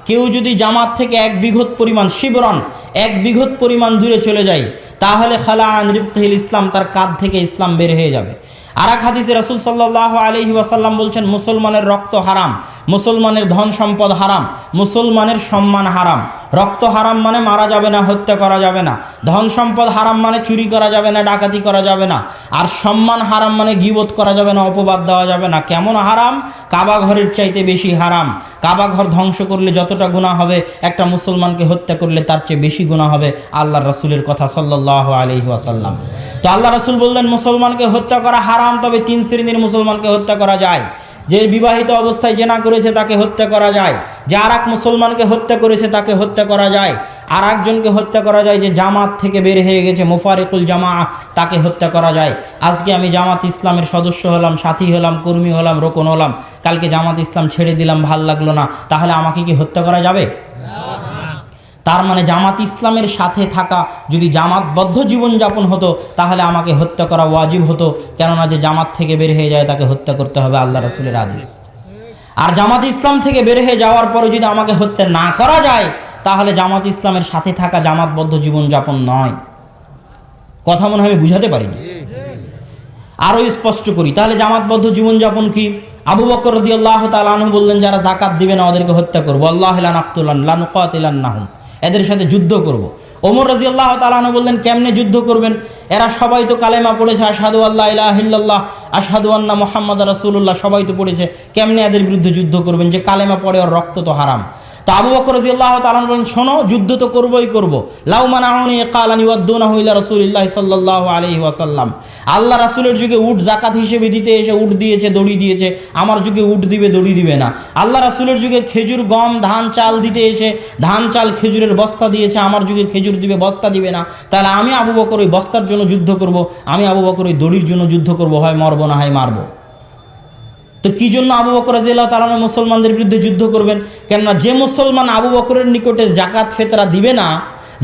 কেউ যদি জামাত থেকে 1 বিঘত পরিমাণ, শিবরন 1 বিঘত পরিমাণ দূরে চলে যায়, তাহলে খালা আন রিবতিল ইসলাম, তার কাঁধ থেকে ইসলাম বের হয়ে যাবে। আর এক হাদিসে রাসূল সাল্লাল্লাহু আলাইহি ওয়াসাল্লাম বলছেন, মুসলমানের রক্ত হারাম, মুসলমানের ধন সম্পদ হারাম, মুসলমানের সম্মান হারাম। রক্ত হারাম মানে মারা যাবে না, হত্যা করা যাবে না। ধন সম্পদ হারাম মানে চুরি করা যাবে না, ডাকাতি করা যাবে না। আর সম্মান হারাম মানে গীবত করা যাবে না, অপবাদ দেওয়া যাবে না। কেমন হারাম? কাবা ঘরের চাইতে বেশি হারাম। কাবা ঘর ধ্বংস করলে যতটা গুনাহ হবে, একটা মুসলমানকে হত্যা করলে তার চেয়ে বেশি গুনাহ হবে, আল্লাহর রাসূলের কথা সাল্লাল্লাহু আলাইহি ওয়াসাল্লাম। তো আল্লাহ রাসূল বললেন, মুসলমানকে হত্যা করা হারাম, তবে 3 শ্রেণীর মুসলমানকে হত্যা করা যায়। যে বিবাহিত অবস্থায় জেনা করেছে তাকে হত্যা করা যায়, যে আর এক মুসলমানকে হত্যা করেছে তাকে হত্যা করা যায়, আর একজনকে হত্যা করা যায় যে জামাত থেকে বের হয়ে গেছে, মুফারিকুল জামা, তাকে হত্যা করা যায়। আজকে আমি জামাত ইসলামের সদস্য হলাম, সাথী হলাম, কর্মী হলাম, রোকন হলাম, কালকে জামাত ইসলাম ছেড়ে দিলাম, ভাল লাগলো না, তাহলে আমাকে কি হত্যা করা যাবে? তার মানে জামাত ইসলামের সাথে থাকা যদি জামাতবদ্ধ জীবনযাপন হতো, তাহলে আমাকে হত্যা করা ওয়াজিব হতো, কেননা যে জামাত থেকে বের হয়ে যায় তাকে হত্যা করতে হবে, আল্লাহ রাসূলের আদেশ। আর জামাত ইসলাম থেকে বের হয়ে যাওয়ার পরে যদি আমাকে হত্যা না করা যায়, তাহলে জামাত ইসলামের সাথে থাকা জামাতবদ্ধ জীবনযাপন নয়। কথা মনে হয় আমি বুঝাতে পারিনি। আরও স্পষ্ট করি, তাহলে জামাতবদ্ধ জীবনযাপন কি? আবু বকর রাদিয়াল্লাহু তাআলা আনহু বললেন, যারা যাকাত দিবে না ওদেরকে হত্যা করবো, আল্লাহু লা নাকতুলান লা নুকাতিলান্নাহুম, এদের সাথে যুদ্ধ করব। ওমর রাদিয়াল্লাহু তাআলা আনহু বললেন, কেমনে যুদ্ধ করবেন? এরা সবাই তো কালেমা পড়েছে, আশহাদু আল্লা ইলাহা ইল্লাল্লাহ, আশহাদু আন্না মুহাম্মাদুর রাসূলুল্লাহ, সবাই তো পড়েছে, কেমনে এদের বিরুদ্ধে যুদ্ধ করবেন? যে কালেমা পড়ে ওর রক্ত তো হারাম। তো আবু বকর রাদিয়াল্লাহু তাআলা বলেন, শোনো, যুদ্ধ তো করবই করব। লাউ মানাউনি ক্বালানি ওয়াদুনাহু ইলা রাসূলিল্লাহি সাল্লাল্লাহু আলাইহি ওয়াসাল্লাম, আল্লাহ রাসূলের যুগে উট যাকাত হিসেবে দিতে এসে উট দিয়েছে, দড়ি দিয়েছে, আমার যুগে উট দিবে, দড়ি দিবে না। আল্লাহ রাসূলের যুগে খেজুর, গম, ধান, চাল দিতে এসে ধান, চাল, খেজুরের বস্তা দিয়েছে, আমার যুগে খেজুর দিবে, বস্তা দিবে না। তাহলে আমি আবু বকর ওই বস্তার জন্য যুদ্ধ করব, আমি আবু বকর ওই দড়ির জন্য যুদ্ধ করব, হয় মরবো না হয় মারবো। তো কী জন্য আবু বকর রাদিয়াল্লাহু তাআলা মুসলমানদের বিরুদ্ধে যুদ্ধ করবেন? কেননা যে মুসলমান আবু বকরের নিকটে যাকাত ফেতরা দিবে না,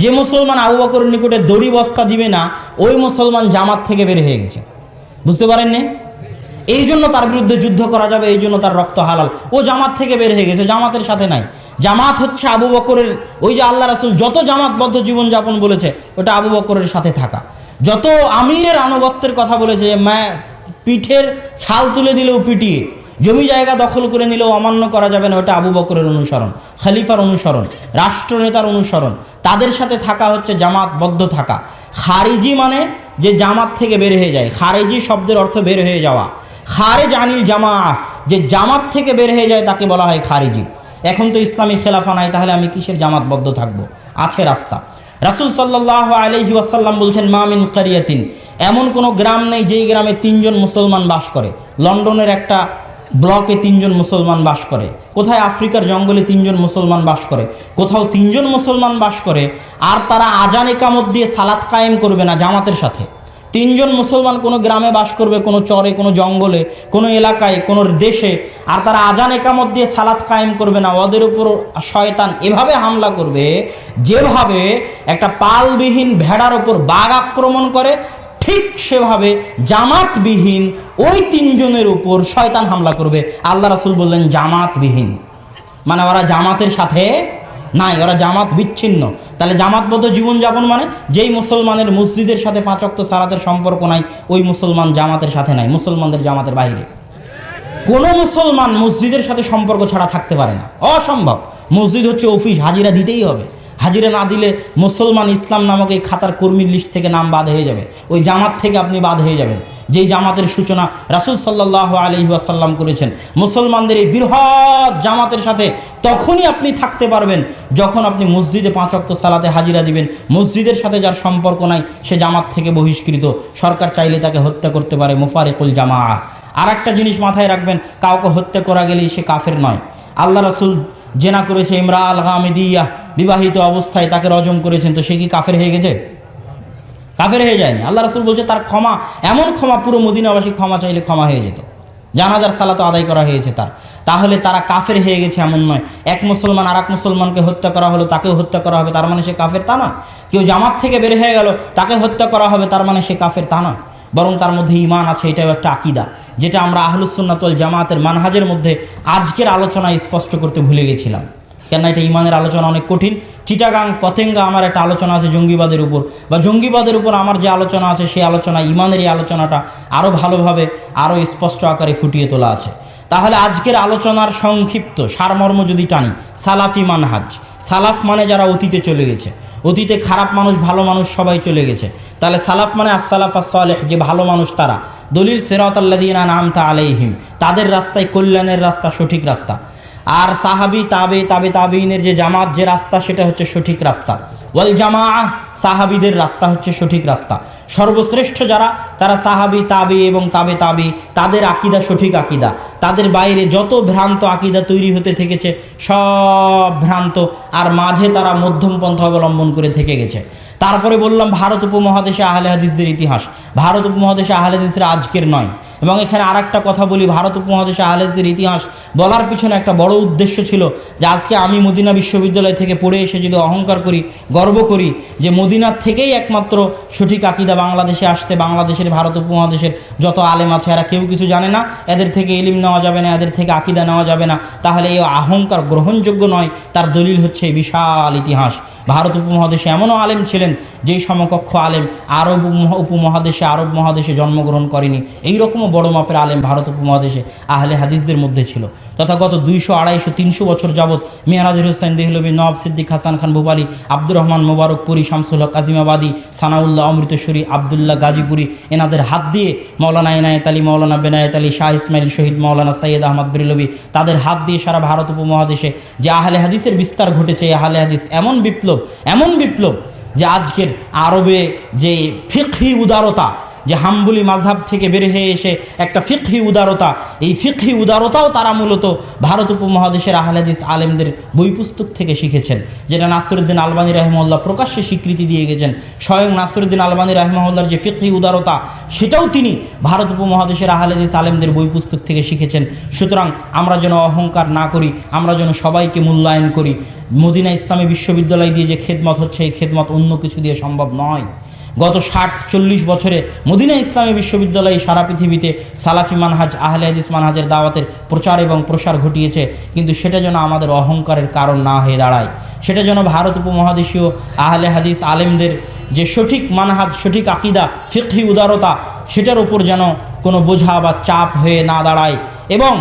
যে মুসলমান আবু বকরের নিকটে দড়ি বস্তা দিবে না, ওই মুসলমান জামাত থেকে বের হয়ে গেছে। বুঝতে পারেননি? এই জন্য তার বিরুদ্ধে যুদ্ধ করা যাবে, এই জন্য তার রক্ত হালাল। ও জামাত থেকে বের হয়ে গেছে, জামাতের সাথে নাই। জামাত হচ্ছে আবু বকরের, ওই যে আল্লাহ রাসূল যত জামাতবদ্ধ জীবনযাপন বলেছে, ওটা আবু বকরের সাথে থাকা। যত আমিরের আনুগত্যের কথা বলেছে, যে পিঠের ছাল তুলে দিলেও পিটিয়ে, জমি জায়গা দখল করে নিলেও অমান্য করা যাবে না, ওটা আবু বকরের অনুসরণ, খলিফার অনুসরণ, রাষ্ট্রনেতার অনুসরণ। তাদের সাথে থাকা হচ্ছে জামাতবদ্ধ থাকা। খারিজি মানে যে জামাত থেকে বের হয়ে যায়, খারিজি শব্দের অর্থ বের হয়ে যাওয়া। খারেজ আনিল জামা, যে জামাত থেকে বের হয়ে যায় তাকে বলা হয় খারিজি। এখন তো ইসলামী খেলাফা নাই, তাহলে আমি কিসের জামাতবদ্ধ থাকব? আছে রাস্তা। রাসূল সাল্লাল্লাহু আলাইহি ওয়াসাল্লাম বলছেন, মা মিন কারিয়াতিন, এমন কোনো গ্রাম নেই যেই গ্রামে 3 জন মুসলমান বাস করে। লন্ডনের একটা ব্লকে 3 জন মুসলমান বাস করে, কোথায় আফ্রিকার জঙ্গলে 3 জন মুসলমান বাস করে, কোথাও 3 জন মুসলমান বাস করে, আর তারা আজান ইকামত দিয়ে সালাত কায়েম করবে না জামাতের সাথে। 3 জন মুসলমান কোনো গ্রামে বাস করবে, কোনো চরে, কোনো জঙ্গলে, কোনো এলাকায়, কোনো দেশে, আর তারা আজান একামত দিয়ে সালাত কায়েম করবে না। ওদের উপর শয়তান এভাবে হামলা করবে যেভাবে একটা পালবিহীন ভেড়ার উপর বাঘ আক্রমণ করে, ঠিক সেভাবে জামাতবিহীন ওই 3 জনের উপর শয়তান হামলা করবে। আল্লাহ রাসূল বললেন জামাতবিহীন, মানে ওরা জামাতের সাথে নাই, ওরা জামাত বিচ্ছিন্ন। তাহলে জামাতবদ্ধ জীবনযাপন মানে যেই মুসলমানের মসজিদের সাথে 5 ওয়াক্ত সালাতের সম্পর্ক নাই, ওই মুসলমান জামাতের সাথে নাই, মুসলমানদের জামাতের বাইরে। কোনো মুসলমান মসজিদের সাথে সম্পর্ক ছাড়া থাকতে পারে না, অসম্ভব। মসজিদ হচ্ছে অফিস, হাজিরা দিতেই হবে। হাজিরা না দিলে মুসলমান ইসলাম নামক এই খাতার কর্মীর লিস্ট থেকে নাম বাদ হয়ে যাবে, ওই জামাত থেকে আপনি বাদ হয়ে যাবেন, যেই জামাতের সূচনা রাসূল সাল্লাল্লাহু আলাইহি ওয়াসাল্লাম করেছেন। মুসলমানদের এই বৃহৎ জামাতের সাথে তখনই আপনি থাকতে পারবেন যখন আপনি মসজিদে 5 ওয়াক্ত সালাতে হাজিরা দিবেন। মসজিদের সাথে যার সম্পর্ক নাই সে জামাত থেকে বহিষ্কৃত, সরকার চাইলে তাকে হত্যা করতে পারে, মুফারিকুল জামাআহ। আর একটা জিনিস মাথায় রাখবেন, কাউকে হত্যা করা গেলেই সে কাফের নয়। আল্লাহ রাসূল জেনা করেছে, ইমরা আল গামিদিয়া, বিবাহিত অবস্থায় তাকে রজম করেছেন, তো সে কি কাফের হয়ে গেছে? কাফের হয়ে যায়নি। আল্লাহ রাসূল বলছে তার ক্ষমা, এমন ক্ষমা পুরো মদিনাবাসী ক্ষমা চাইলে ক্ষমা হয়ে যেত, জানাজার সালাত আদায় করা হয়েছে তার। তাহলে তারা কাফের হয়ে গেছে এমন নয়। এক মুসলমান আর এক মুসলমানকে হত্যা করা হলো, তাকেও হত্যা করা হবে, তার মানে সে কাফের তা নয়। কেউ জামাত থেকে বের হয়ে গেল, তাকে হত্যা করা হবে, তার মানে সে কাফের তা নয়। বরং তার মধ্যে ঈমান আছে, এটাও একটা আকীদা, যেটা আমরা আহলুস সুন্নাত ওয়াল জামাতের মানহাজের মধ্যে আজকের আলোচনায় স্পষ্ট করতে ভুলে গেছিলাম। কেননা এটা ঈমানের আলোচনা অনেক কঠিন। চিটাগাং পতেঙ্গা আমার একটা আলোচনা আছে জঙ্গিবাদের উপর, বা জঙ্গিবাদের উপর আমার যে আলোচনা আছে সেই আলোচনা, ঈমানের এই আলোচনাটা আরও ভালোভাবে, আরও স্পষ্ট আকারে ফুটিয়ে তোলা আছে। তাহলে আজকের আলোচনার সংক্ষিপ্ত সারমর্ম যদি টানি, সালাফি মানহাজ। সালাফ মানে যারা অতীতে চলে গেছে, অতীতে খারাপ মানুষ ভালো মানুষ সবাই চলে গেছে, তাহলে সালাফ মানে আসসালাফ আসসালেহ, যে ভালো মানুষ তারা। দলিল সিরাতাল্লাযীনা আনআমতা আলাইহিম, তাদের রাস্তায় কল্যাণের রাস্তা, সঠিক রাস্তা। আর সাহাবি তাবেঈনের যে জামাত, যে রাস্তা, সেটা হচ্ছে সঠিক রাস্তা। ওয়াল জামাআহ, সাহাবিদের রাস্তা হচ্ছে সঠিক রাস্তা। সর্বশ্রেষ্ঠ যারা, তারা সাহাবি, তাবি এবং তাবে, তাদের আকীদা সঠিক আকীদা। তাদের বাইরে যত ভ্রান্ত আকীদা তৈরি হতে থেকেছে সব ভ্রান্ত, আর মাঝে তারা মধ্যম পন্থা অবলম্বন করে থেকে গেছে। তারপরে বললাম ভারত উপমহাদেশে আহলে হাদিসদের ইতিহাস। ভারত উপমহাদেশে আহলে হাদিসরা আজকের নয়। এবং এখানে আরেকটা কথা বলি, ভারত উপমহাদেশে আহলে হাদিসের ইতিহাস বলার পিছনে একটা বড় উদ্দেশ্য ছিল, যে আজকে আমি মদিনা বিশ্ববিদ্যালয় থেকে পড়ে এসে যদি অহংকার করি, গর্ব করি যে মদিনার থেকেই একমাত্র সঠিক আকীদা বাংলাদেশে আসছে, বাংলাদেশের ভারত উপমহাদেশের যত আলেম আছে এরা কেউ কিছু জানে না, এদের থেকে ইলম নেওয়া যাবে না, এদের থেকে আকীদা নেওয়া যাবে না, তাহলে এই অহংকার গ্রহণযোগ্য নয়। তার দলিল হচ্ছে এই বিশাল ইতিহাস। ভারত উপমহাদেশে এমনও আলেম ছিলেন যেই সমকক্ষ আলেম আরব উপমহাদেশে, আরব মহাদেশে জন্মগ্রহণ করেনি। এইরকমও বড় মাপের আলেম ভারত উপমহাদেশে আহলে হাদিসদের মধ্যে ছিল। তথা গত 200, 250, 300 বছর যাবৎ মিরাজুল হোসেন দেহলভী, নওয়াব সিদ্দিক হাসান খান ভূপালী, আব্দুর রহমান মোবারকপুরি, শামসুল হক আজিমাবাদী, সানাউল্লাহ অমৃতসরী, আবদুল্লাহ গাজীপুরি, এনাদের হাত দিয়ে মৌলানা এনায়েত আলী, মৌলানা বেনায়েত আলী, শাহ ইসমাইল শহীদ, মৌলানা সৈয়দ আহমদ বেরলভী, তাদের হাত দিয়ে সারা ভারত উপমহাদেশে যে আহলে হাদিসের বিস্তার ঘটেছে, এই আহলে হাদিস এমন বিপ্লব যে আজকের আরবে যে ফিকহি উদারতা, যে হাম্বলি মাযহাব থেকে বের হয়ে এসে একটা ফিকহি উদারতা, এই ফিকহি উদারতাও তারা মূলত ভারত উপমহাদেশের আহলে হাদিস আলেমদের বই পুস্তক থেকে শিখেছেন, যেটা নাসিরউদ্দিন আলবানী রাহিমাহুল্লাহ প্রকাশ্যে স্বীকৃতি দিয়ে গেছেন। স্বয়ং নাসিরউদ্দিন আলবানী রাহিমাহুল্লাহর যে ফিকহি উদারতা, সেটাও তিনি ভারত উপমহাদেশের আহলে হাদিস আলেমদের বই পুস্তক থেকে শিখেছেন। সুতরাং আমরা যেন অহংকার না করি, আমরা যেন সবাইকে মূল্যায়ন করি। মদিনা ইসলামী বিশ্ববিদ্যালয় দিয়ে যে খেদমত হচ্ছে, এই খেদমত অন্য কিছু দিয়ে সম্ভব নয়। গত 60-40 বছরে মদিনা ইসলামী বিশ্ববিদ্যালয় সারা পৃথিবীতে সালাফি মানহাজ, আহলে হাদিস মানহাজের দাওয়াতের প্রচার এবং প্রসার ঘটিয়েছে, কিন্তু সেটা যেন আমাদের অহংকারের কারণ না হয়ে দাঁড়ায়। সেটা যেন ভারত উপমহাদেশীয় আহলে হাদিস আলেমদের যে সঠিক মানহাজ, সঠিক আকীদা, ফিকহি উদারতা, সেটার উপর যেন কোনো বোঝা বা চাপ হয়ে না দাঁড়ায়। এবং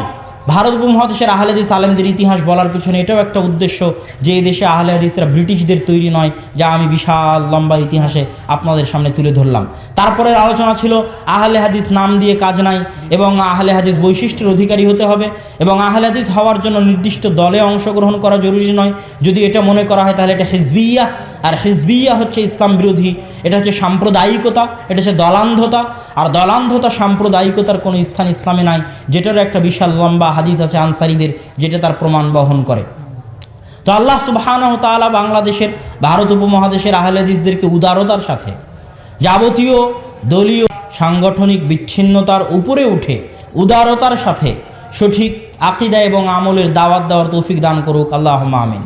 ভারত উপমহাদেশের আহলে হাদিস আলেমদের ইতিহাস বলার পিছনে এটাও একটা উদ্দেশ্য যে এই দেশে আহলে হাদিসরা ব্রিটিশদের তৈরি নয়, যা আমি বিশাল লম্বা ইতিহাসে আপনাদের সামনে তুলে ধরলাম। তারপরের আলোচনা ছিল আহলে হাদিস নাম দিয়ে কাজ নাই, এবং আহলে হাদিস বৈশিষ্ট্যের অধিকারী হতে হবে, এবং আহলে হাদিস হওয়ার জন্য নির্দিষ্ট দলে অংশগ্রহণ করা জরুরি নয়। যদি এটা মনে করা হয় তাহলে এটা হিজবিয়া, আর হিজবিয়া হচ্ছে ইসলাম বিরোধী, এটা হচ্ছে সাম্প্রদায়িকতা, এটা হচ্ছে দলান্ধতা, আর দলান্ধতা সাম্প্রদায়িকতার কোনো স্থান ইসলামে নাই, যেটার একটা বিশাল লম্বা হাদিস আছে আনসারীদের, যেটা তার প্রমাণ বহন করে। তো আল্লাহ সুবহানাহু ওয়া তাআলা বাংলাদেশের, ভারত উপমহাদেশের আহলে হাদিসদেরকে উদারতার সাথে যাবতীয় দলীয় সাংগঠনিক বিচ্ছিন্নতার উপরে উঠে উদারতার সাথে সঠিক আকীদা এবং আমলের দাওয়াত দেওয়ার তৌফিক দান করুক, আল্লাহুম্মা আমিন।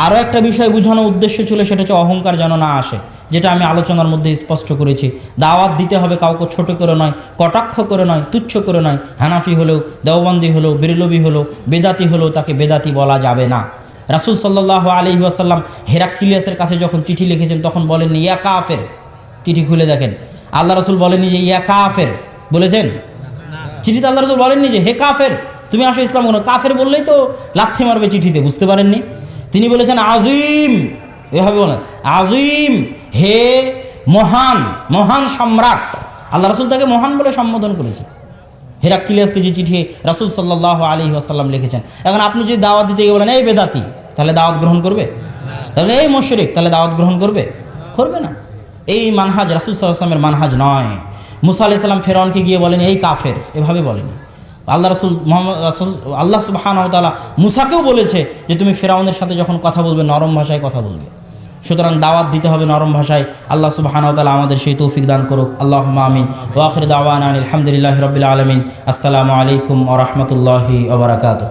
আরও একটা বিষয় বোঝানোর উদ্দেশ্য ছিল, সেটা হচ্ছে অহংকার যেন না আসে, যেটা আমি আলোচনার মধ্যে স্পষ্ট করেছি। দাওয়াত দিতে হবে কাউকে ছোট করে নয়, কটাক্ষ করে নয়, তুচ্ছ করে নয়। হানাফি হলেও, দেওবন্দি হলেও, বেরলভী হলেও, বেদাতি হলেও তাকে বেদাতি বলা যাবে না। রাসূল সাল্লাল্লাহু আলাইহি ওয়াসাল্লাম হেরাক্লিয়াসের কাছে যখন চিঠি লিখেছেন তখন বলেননি ইয়া কাফের, চিঠি খুলে দেখেন, আল্লাহ রাসূল বলেননি যে ইয়া কাফের, বলেছেন? চিঠিতে আল্লাহ রাসূল বলেননি যে হে কাফের তুমি আসো ইসলাম গ্রহণ। কাফের বললেই তো লাথি মারবে চিঠিতে, বুঝতে পারেননি? তিনি বলেছেন আজিম, এভাবে বলেন আজিম, হে মহান, মহান সম্রাট। আল্লাহ রাসূল তাকে মহান বলে সম্বোধন করেছে। হেরাক্লিয়াসকে যে চিঠি রাসূল সাল্লাল্লাহু আলাইহি ওয়াসাল্লাম লিখেছেন। এখন আপনি যদি দাওয়াত দিতে গিয়ে বলেন এই বেদাতি, তাহলে দাওয়াত গ্রহণ করবে? তাহলে এই মুশরিক, তাহলে দাওয়াত গ্রহণ করবে? করবে না। এই মানহাজ রাসূল সাল্লাল্লাহু আলাইহি ওয়াসাল্লামের মানহাজ নয়। মুসা আলাইহিস সালাম ফেরাউনকে গিয়ে বলেন এই কাফের, এভাবে বলেনি। আল্লাহ সুবহানাহু ওয়া তাআলা মুসাকেও বলেছে যে তুমি ফেরাউনের সাথে যখন কথা বলবে নরম ভাষায় কথা বলবে। সুতরাং দাওয়াত দিতে হবে নরম ভাষায়। আল্লাহ সুবহানাহু ওয়া তাআলা আমাদের সেই তৌফিক দান করুক, আল্লাহুম্মা আমিন। ওয়া আখিরু দাওয়ানা আলহামদুলিল্লাহি রাব্বিল আলামিন। আসসালামু আলাইকুম ওয়া রাহমাতুল্লাহি ওয়া বারাকাতুহু।